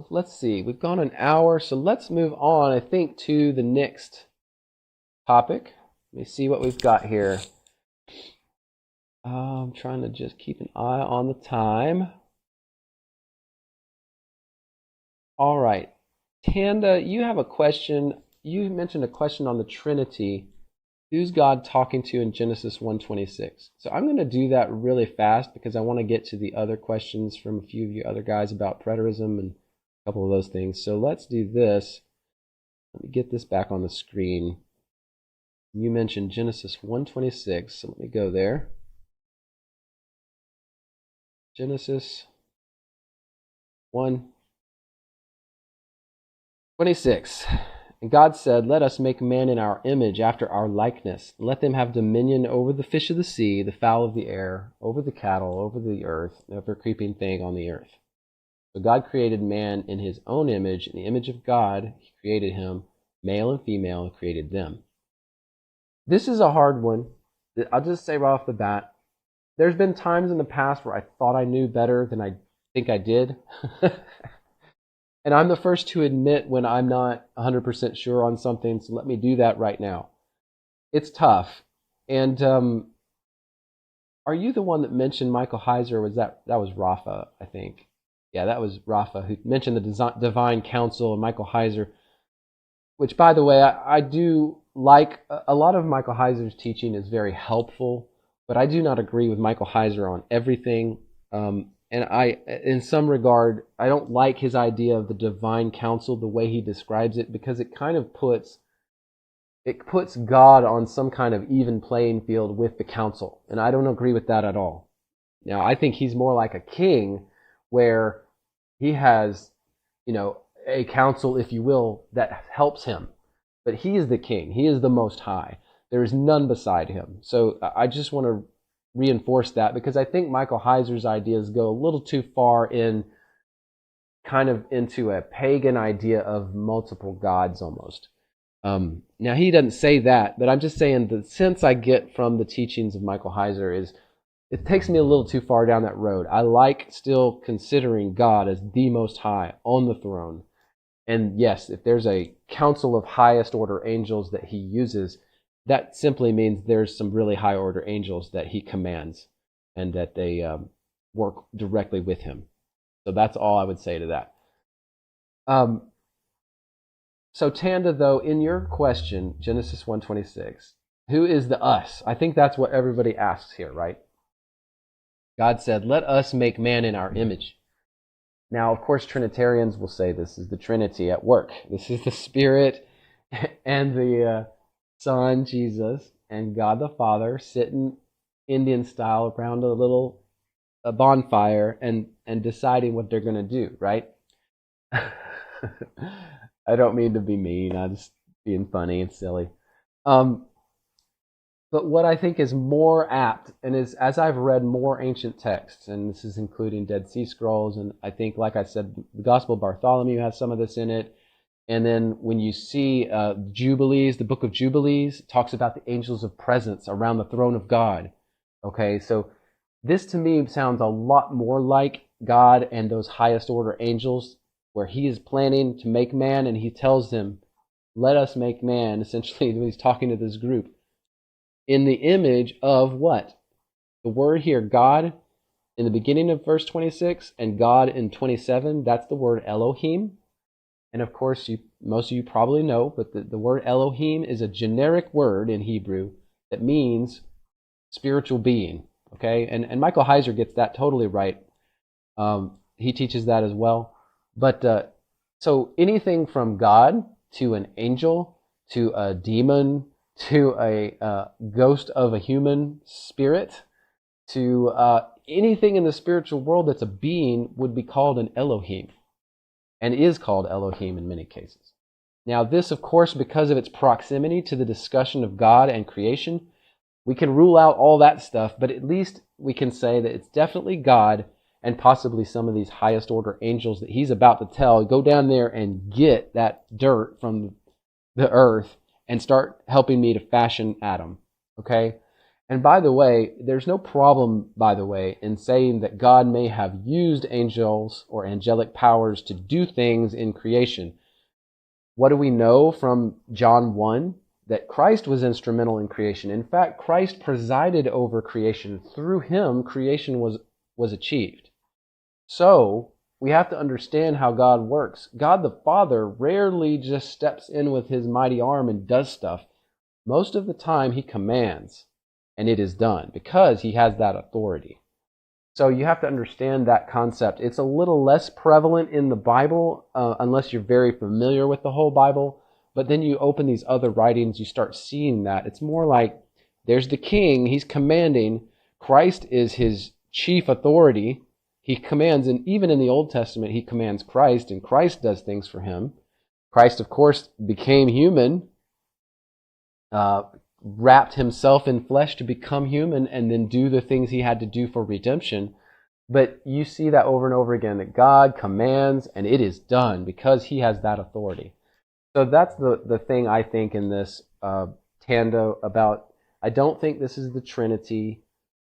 Let's see, we've gone an hour, so let's move on, I think, to the next topic. Let me see what we've got here. I'm trying to just keep an eye on the time. All right. Tanda, you have a question. You mentioned a question on the Trinity. Who's God talking to in Genesis 1:26? So I'm going to do that really fast because I want to get to the other questions from a few of you other guys about preterism and a couple of those things. So let's do this. Let me get this back on the screen. You mentioned Genesis 1:26, so let me go there. Genesis 1:26. And God said, "Let us make man in our image, after our likeness. Let them have dominion over the fish of the sea, the fowl of the air, over the cattle, over the earth, and every creeping thing on the earth." So God created man in his own image. In the image of God, he created him. Male and female, he created them. This is a hard one. I'll just say right off the bat, there's been times in the past where I thought I knew better than I think I did. And I'm the first to admit when I'm not 100% sure on something, so let me do that right now. It's tough. And are you the one that mentioned Michael Heiser? Was that was Rafa, I think. Yeah, that was Rafa who mentioned the Divine Council and Michael Heiser, which, by the way, I do like. A lot of Michael Heiser's teaching is very helpful, but I do not agree with Michael Heiser on everything. And in some regard, I don't like his idea of the divine council, the way he describes it, because it kind of puts God on some kind of even playing field with the council. And I don't agree with that at all. Now, I think he's more like a king where he has, a council, if you will, that helps him. But he is the king. He is the Most High. There is none beside him. So I just want to reinforce that, because I think Michael Heiser's ideas go a little too far in kind of into a pagan idea of multiple gods almost. Now, he doesn't say that, but I'm just saying the sense I get from the teachings of Michael Heiser is it takes me a little too far down that road. I like still considering God as the Most High on the throne. And yes, if there's a council of highest order angels that he uses, that simply means there's some really high order angels that he commands and that they work directly with him. So that's all I would say to that. So Tanda, though, in your question, Genesis 1:26, who is the us? I think that's what everybody asks here, right? God said, "Let us make man in our image." Now, of course, Trinitarians will say this is the Trinity at work. This is the Spirit and the Son, Jesus, and God the Father sitting Indian style around a bonfire and deciding what they're going to do, right? I don't mean to be mean. I'm just being funny and silly. But what I think is more apt, and is as I've read more ancient texts, and this is including Dead Sea Scrolls, and I think, like I said, the Gospel of Bartholomew has some of this in it. And then when you see Jubilees, the book of Jubilees talks about the angels of presence around the throne of God. Okay, so this to me sounds a lot more like God and those highest order angels, where he is planning to make man, and he tells them, "Let us make man," essentially when he's talking to this group, in the image of what? The word here, God, in the beginning of verse 26, and God in 27, that's the word Elohim. And of course, most of you probably know, but the word Elohim is a generic word in Hebrew that means spiritual being. Okay, and Michael Heiser gets that totally right. he teaches that as well. But so anything from God to an angel to a demon to a ghost of a human spirit to anything in the spiritual world that's a being would be called an Elohim, and is called Elohim in many cases. Now this, of course, because of its proximity to the discussion of God and creation, we can rule out all that stuff, but at least we can say that it's definitely God and possibly some of these highest order angels that he's about to tell, go down there and get that dirt from the earth and start helping me to fashion Adam. Okay? And by the way, there's no problem, by the way, in saying that God may have used angels or angelic powers to do things in creation. What do we know from John 1? That Christ was instrumental in creation. In fact, Christ presided over creation. Through him, creation was achieved. So, we have to understand how God works. God the Father rarely just steps in with his mighty arm and does stuff. Most of the time, he commands, and it is done, because he has that authority. So you have to understand that concept. It's a little less prevalent in the Bible, unless you're very familiar with the whole Bible. But then you open these other writings, you start seeing that. It's more like there's the king, he's commanding. Christ is his chief authority. He commands, and even in the Old Testament, he commands Christ, and Christ does things for him. Christ, of course, became human, wrapped himself in flesh to become human, and then do the things he had to do for redemption. But you see that over and over again, that God commands, and it is done, because he has that authority. So that's the thing I think in this Tando about, I don't think this is the Trinity,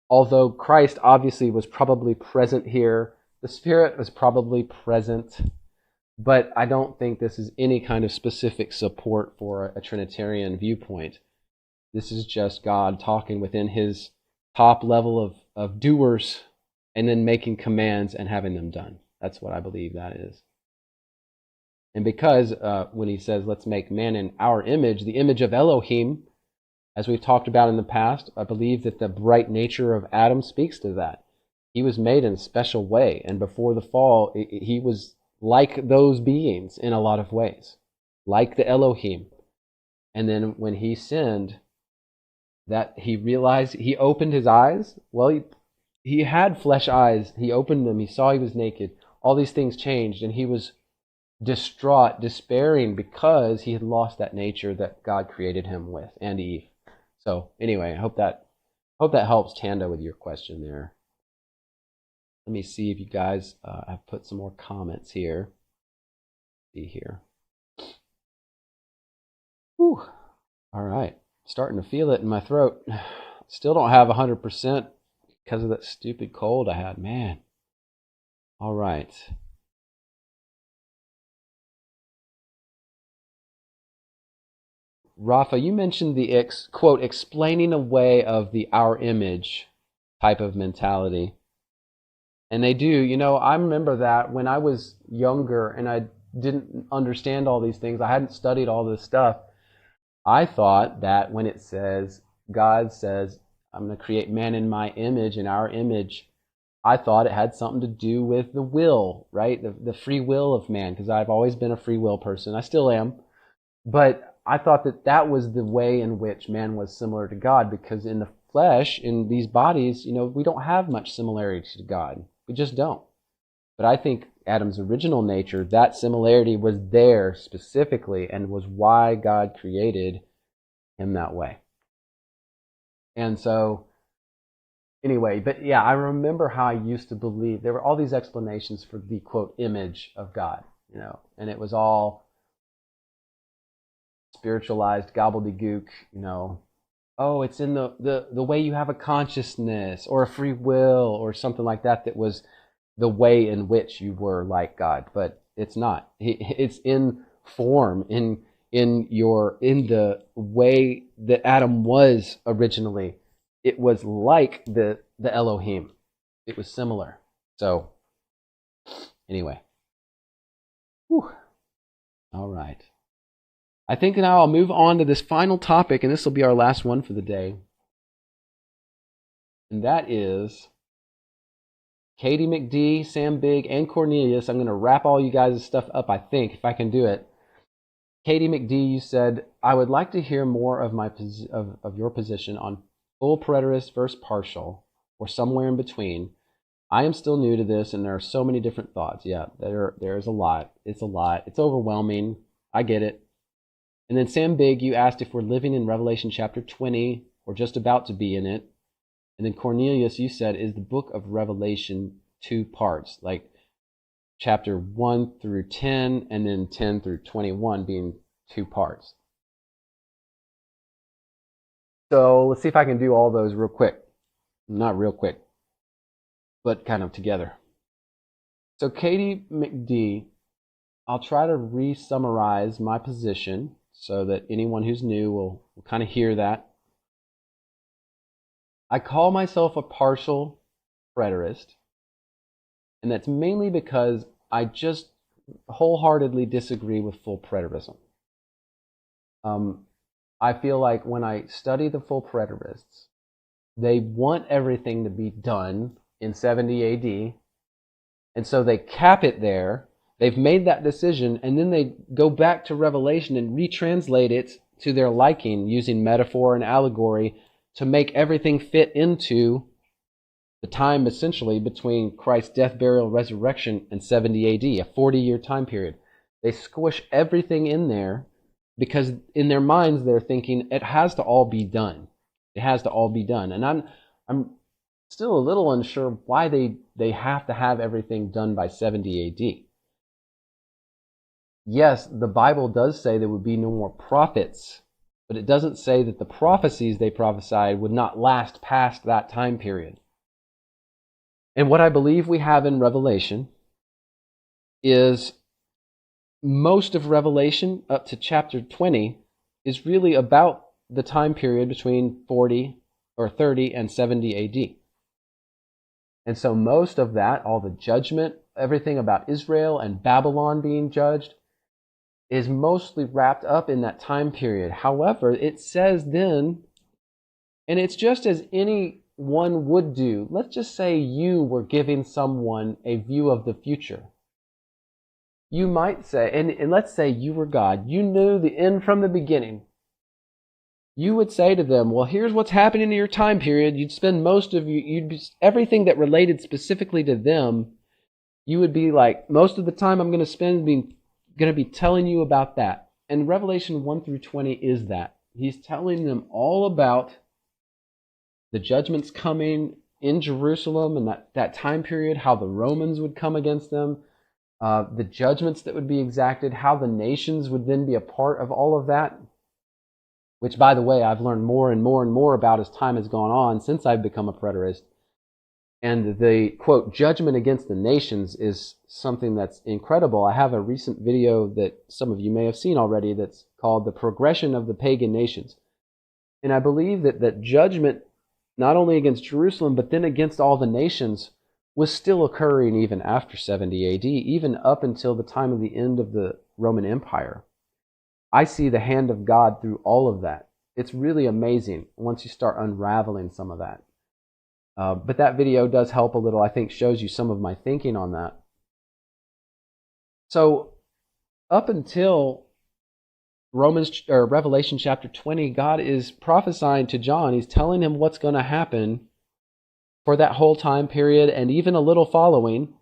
although Christ obviously was probably present here. The Spirit was probably present, but I don't think this is any kind of specific support for a Trinitarian viewpoint. This is just God talking within his top level of doers and then making commands and having them done. That's what I believe that is. And because when he says, let's make man in our image, the image of Elohim, as we've talked about in the past, I believe that the bright nature of Adam speaks to that. He was made in a special way, and before the fall, he was like those beings in a lot of ways, like the Elohim. And then when he sinned, that he realized, he opened his eyes. Well, he had flesh eyes. He opened them. He saw he was naked. All these things changed, and he was distraught, despairing, because he had lost that nature that God created him with, and Eve. So anyway, I hope that helps Tanda with your question there. Let me see if you guys have put some more comments here. See here. Whew. All right, starting to feel it in my throat. Still don't have 100% because of that stupid cold I had, man. All right. Rafa, you mentioned the quote, explaining away of the our image type of mentality. And they do, I remember that when I was younger and I didn't understand all these things, I hadn't studied all this stuff, I thought that when it says, God says, I'm going to create man in my image, in our image, I thought it had something to do with the will, right? The free will of man, because I've always been a free will person. I still am. But I thought that was the way in which man was similar to God, because in the flesh, in these bodies, we don't have much similarity to God. We just don't. But I think Adam's original nature, that similarity was there specifically and was why God created him that way. And so, anyway, but yeah, I remember how I used to believe there were all these explanations for the, quote, image of God, and it was all spiritualized gobbledygook, oh, it's in the way you have a consciousness or a free will or something like that, that was the way in which you were like God. But it's not. It's in form, in the way that Adam was originally. It was like the Elohim. It was similar. So anyway. Whew. All right. I think now I'll move on to this final topic, and this will be our last one for the day. And that is Katie McD, Sam Big, and Cornelius. I'm going to wrap all you guys' stuff up, I think, if I can do it. Katie McD, you said, I would like to hear more of your position on full preterist versus partial, or somewhere in between. I am still new to this, and there are so many different thoughts. Yeah, there is a lot. It's a lot. It's overwhelming. I get it. And then Sam Big, you asked if we're living in Revelation chapter 20 or just about to be in it. And then Cornelius, you said, is the book of Revelation 2 parts, like chapter 1 through 10 and then 10 through 21 being 2 parts. So let's see if I can do all those real quick. Not real quick, but kind of together. So Katie McD, I'll try to re-summarize my position so that anyone who's new will kind of hear that. I call myself a partial preterist, and that's mainly because I just wholeheartedly disagree with full preterism. I feel like when I study the full preterists, they want everything to be done in 70 AD, and so they cap it there. They've made that decision, and then they go back to Revelation and retranslate it to their liking using metaphor and allegory to make everything fit into the time essentially between Christ's death, burial, resurrection and 70 AD, a 40-year time period. They squish everything in there because in their minds they're thinking it has to all be done. It has to all be done. And I'm still a little unsure why they have to have everything done by 70 AD. Yes, the Bible does say there would be no more prophets, but it doesn't say that the prophecies they prophesied would not last past that time period. And what I believe we have in Revelation is most of Revelation up to chapter 20 is really about the time period between 30 and 70 AD. And so most of that, all the judgment, everything about Israel and Babylon being judged, is mostly wrapped up in that time period. However, it says then, and it's just as anyone would do. Let's just say you were giving someone a view of the future. You might say, and let's say you were God, you knew the end from the beginning. You would say to them, well, here's what's happening in your time period. You'd spend everything that related specifically to them, you would be like, most of the time I'm going to spend being going to be telling you about that. And Revelation 1 through 20 is that. He's telling them all about the judgments coming in Jerusalem and that time period, how the Romans would come against them, the judgments that would be exacted, how the nations would then be a part of all of that, which, by the way, I've learned more and more and more about as time has gone on since I've become a preterist. And the, quote, judgment against the nations is something that's incredible. I have a recent video that some of you may have seen already that's called The Progression of the Pagan Nations. And I believe that judgment, not only against Jerusalem, but then against all the nations, was still occurring even after 70 AD, even up until the time of the end of the Roman Empire. I see the hand of God through all of that. It's really amazing once you start unraveling some of that. But that video does help a little, I think, shows you some of my thinking on that. So up until Revelation chapter 20, God is prophesying to John. He's telling him what's going to happen for that whole time period and even a little following.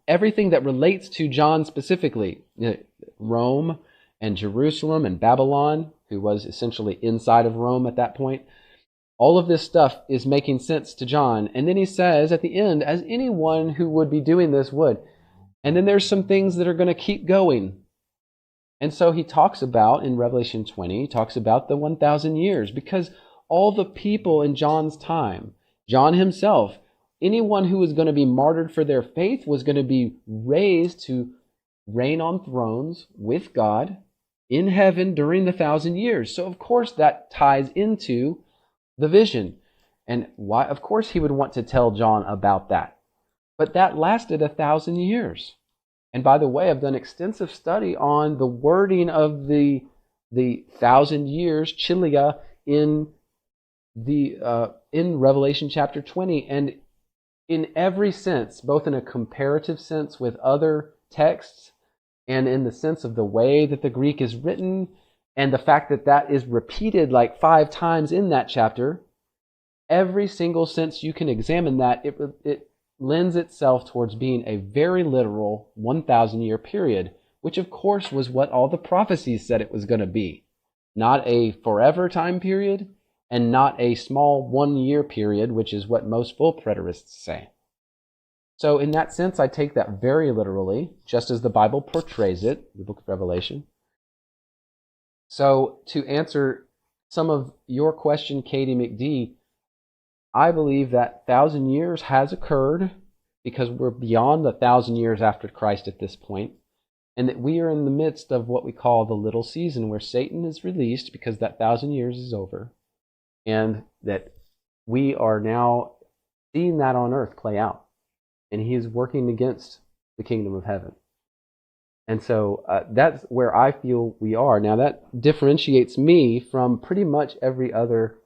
Everything that relates to John specifically, Rome and Jerusalem and Babylon, who was essentially inside of Rome at that point. All of this stuff is making sense to John. And then he says at the end, as anyone who would be doing this would. And then there's some things that are going to keep going. And so he talks about, in Revelation 20, he talks about the 1,000 years. Because all the people in John's time, John himself, anyone who was going to be martyred for their faith was going to be raised to reign on thrones with God in heaven during the 1,000 years. So of course that ties into the vision. And why? Of course he would want to tell John about that. But that lasted 1,000 years. And by the way, I've done extensive study on the wording of the 1,000 years, Chilia, in Revelation chapter 20. And in every sense, both in a comparative sense with other texts and in the sense of the way that the Greek is written and the fact that that is repeated like 5 times in that chapter, every single sense you can examine that, it lends itself towards being a very literal 1,000-year period, which of course was what all the prophecies said it was going to be. Not a forever time period, and not a small 1-year period, which is what most full preterists say. So in that sense, I take that very literally, just as the Bible portrays it, the book of Revelation. So to answer some of your question, Katie McD, I believe that 1,000 years has occurred because we're beyond 1,000 years after Christ at this point, and that we are in the midst of what we call the little season, where Satan is released because that 1,000 years is over, and that we are now seeing that on earth play out, and he is working against the kingdom of heaven. And so that's where I feel we are. Now that differentiates me from pretty much every other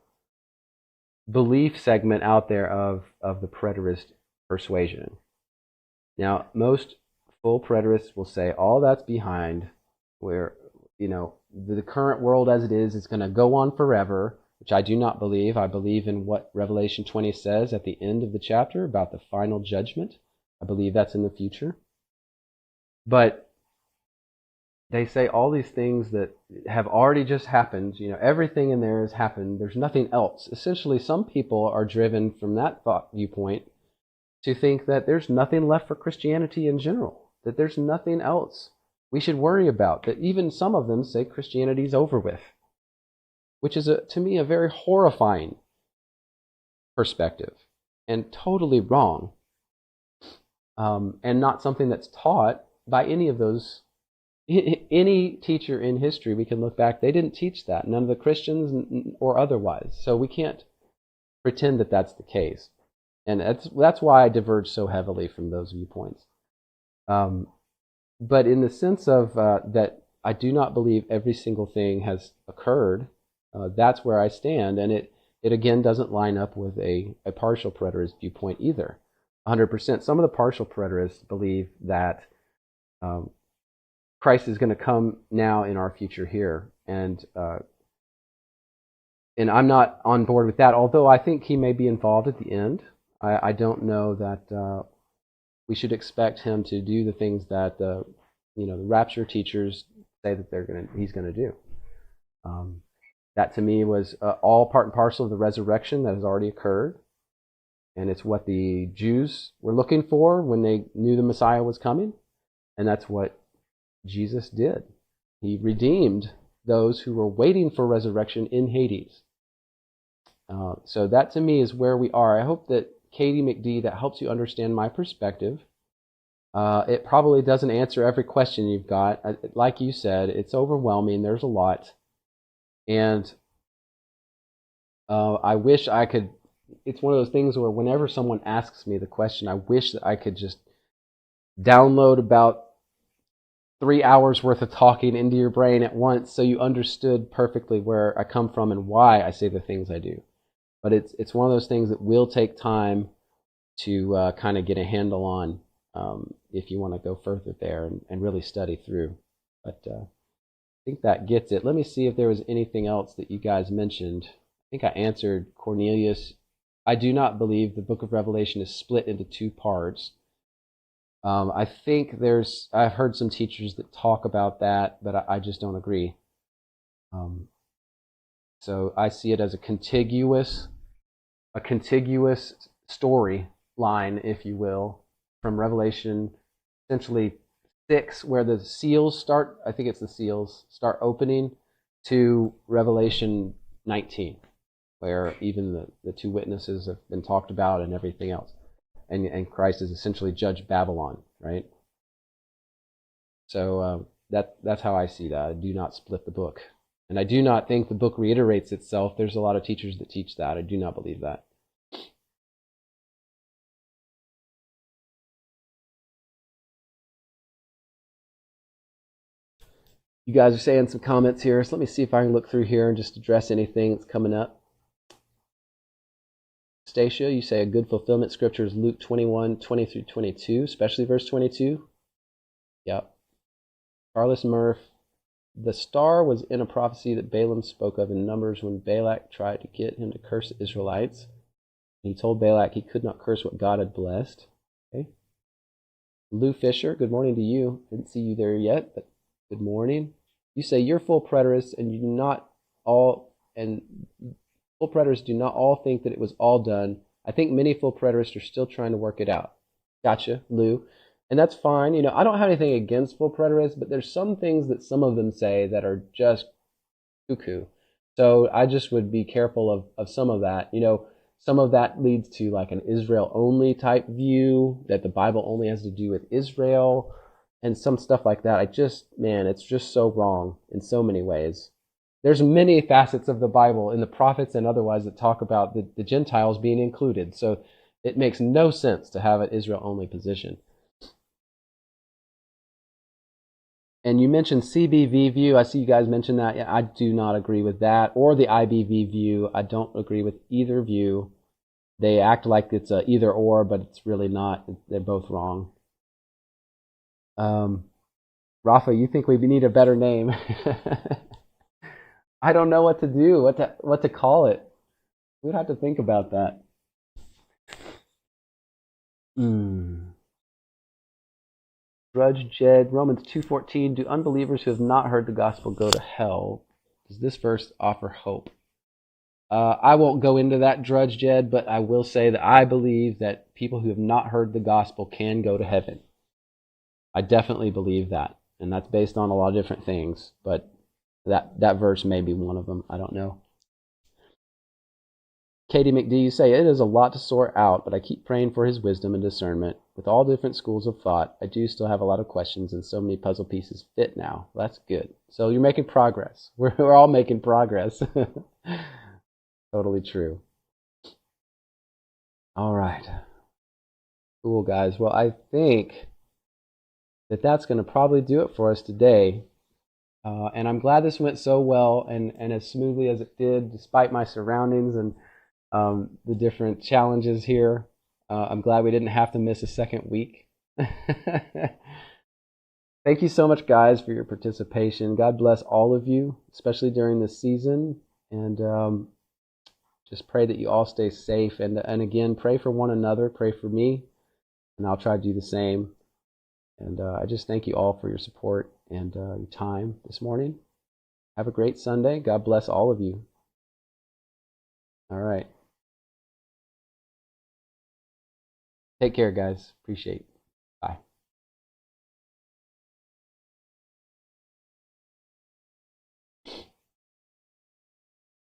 belief segment out there of the preterist persuasion. Now, most full preterists will say all that's behind, where, the current world as it is going to go on forever, which I do not believe. I believe in what Revelation 20 says at the end of the chapter about the final judgment. I believe that's in the future. But they say all these things that have already just happened, everything in there has happened. There's nothing else. Essentially, some people are driven from that thought viewpoint to think that there's nothing left for Christianity in general, that there's nothing else we should worry about, that even some of them say Christianity's over with, which is, to me, a very horrifying perspective and totally wrong, and not something that's taught by any of those. Any teacher in history, we can look back, they didn't teach that. None of the Christians or otherwise. So we can't pretend that that's the case. And that's why I diverge so heavily from those viewpoints. But in the sense of that I do not believe every single thing has occurred, that's where I stand. And it again doesn't line up with a partial preterist viewpoint either. 100%. Some of the partial preterists believe that Christ is going to come now in our future here, and I'm not on board with that. Although I think he may be involved at the end, I don't know that we should expect him to do the things that the rapture teachers say that he's going to do. That to me was all part and parcel of the resurrection that has already occurred, and it's what the Jews were looking for when they knew the Messiah was coming, and that's what Jesus did. He redeemed those who were waiting for resurrection in Hades. So that to me is where we are. I hope that Katie McD, that helps you understand my perspective. It probably doesn't answer every question you've got. Like you said, it's overwhelming. There's a lot. And I wish I could. It's one of those things where whenever someone asks me the question, I wish that I could just download about 3 hours worth of talking into your brain at once so you understood perfectly where I come from and why I say the things I do. But it's one of those things that will take time to kind of get a handle on if you want to go further there and really study through. But I think that gets it. Let me see if there was anything else that you guys mentioned. I think I answered Cornelius. I do not believe the book of Revelation is split into 2 parts. I think I've heard some teachers that talk about that, but I just don't agree. So I see it as a contiguous story line, if you will, from Revelation essentially 6, where the seals start, I think it's the seals, start opening, to Revelation 19, where even the 2 witnesses have been talked about and everything else. And Christ has essentially judged Babylon, right? So that's how I see that. I do not split the book. And I do not think the book reiterates itself. There's a lot of teachers that teach that. I do not believe that. You guys are saying some comments here, so let me see if I can look through here and just address anything that's coming up. Stacia, you say a good fulfillment scripture is Luke 21, 20 through 22, especially verse 22. Yep. Carlos Murph, the star was in a prophecy that Balaam spoke of in Numbers when Balak tried to get him to curse the Israelites. He told Balak he could not curse what God had blessed. Okay. Lou Fisher, good morning to you. Didn't see you there yet, but good morning. You say you're full preterists and you do not all, and full preterists do not all think that it was all done. I think many full preterists are still trying to work it out. Gotcha, Lou. And that's fine. I don't have anything against full preterists, but there's some things that some of them say that are just cuckoo. So I just would be careful of some of that. Some of that leads to like an Israel-only type view, that the Bible only has to do with Israel, and some stuff like that. It's just so wrong in so many ways. There's many facets of the Bible in the prophets and otherwise that talk about the Gentiles being included. So it makes no sense to have an Israel-only position. And you mentioned CBV view. I see you guys mentioned that. Yeah, I do not agree with that. Or the IBV view. I don't agree with either view. They act like it's a either or, but it's really not. They're both wrong. Rafa, you think we need a better name? I don't know what to do, what to call it. We'd have to think about that. Drudge Jed, Romans 2:14. Do unbelievers who have not heard the gospel go to hell? Does this verse offer hope? I won't go into that, Drudge Jed, but I will say that I believe that people who have not heard the gospel can go to heaven. I definitely believe that, and that's based on a lot of different things, but that verse may be one of them. I don't know. Katie McD, you say, it is a lot to sort out, but I keep praying for his wisdom and discernment. With all different schools of thought, I do still have a lot of questions, and so many puzzle pieces fit now. Well, that's good. So you're making progress. We're all making progress. Totally true. All right. Cool, guys. Well, I think that's going to probably do it for us today. And I'm glad this went so well and as smoothly as it did, despite my surroundings and the different challenges here. I'm glad we didn't have to miss a second week. Thank you so much, guys, for your participation. God bless all of you, especially during this season. And just pray that you all stay safe. And again, pray for one another. Pray for me. And I'll try to do the same. And I just thank you all for your support and your time this morning. Have a great Sunday. God bless all of you. All right. Take care, guys. Appreciate it.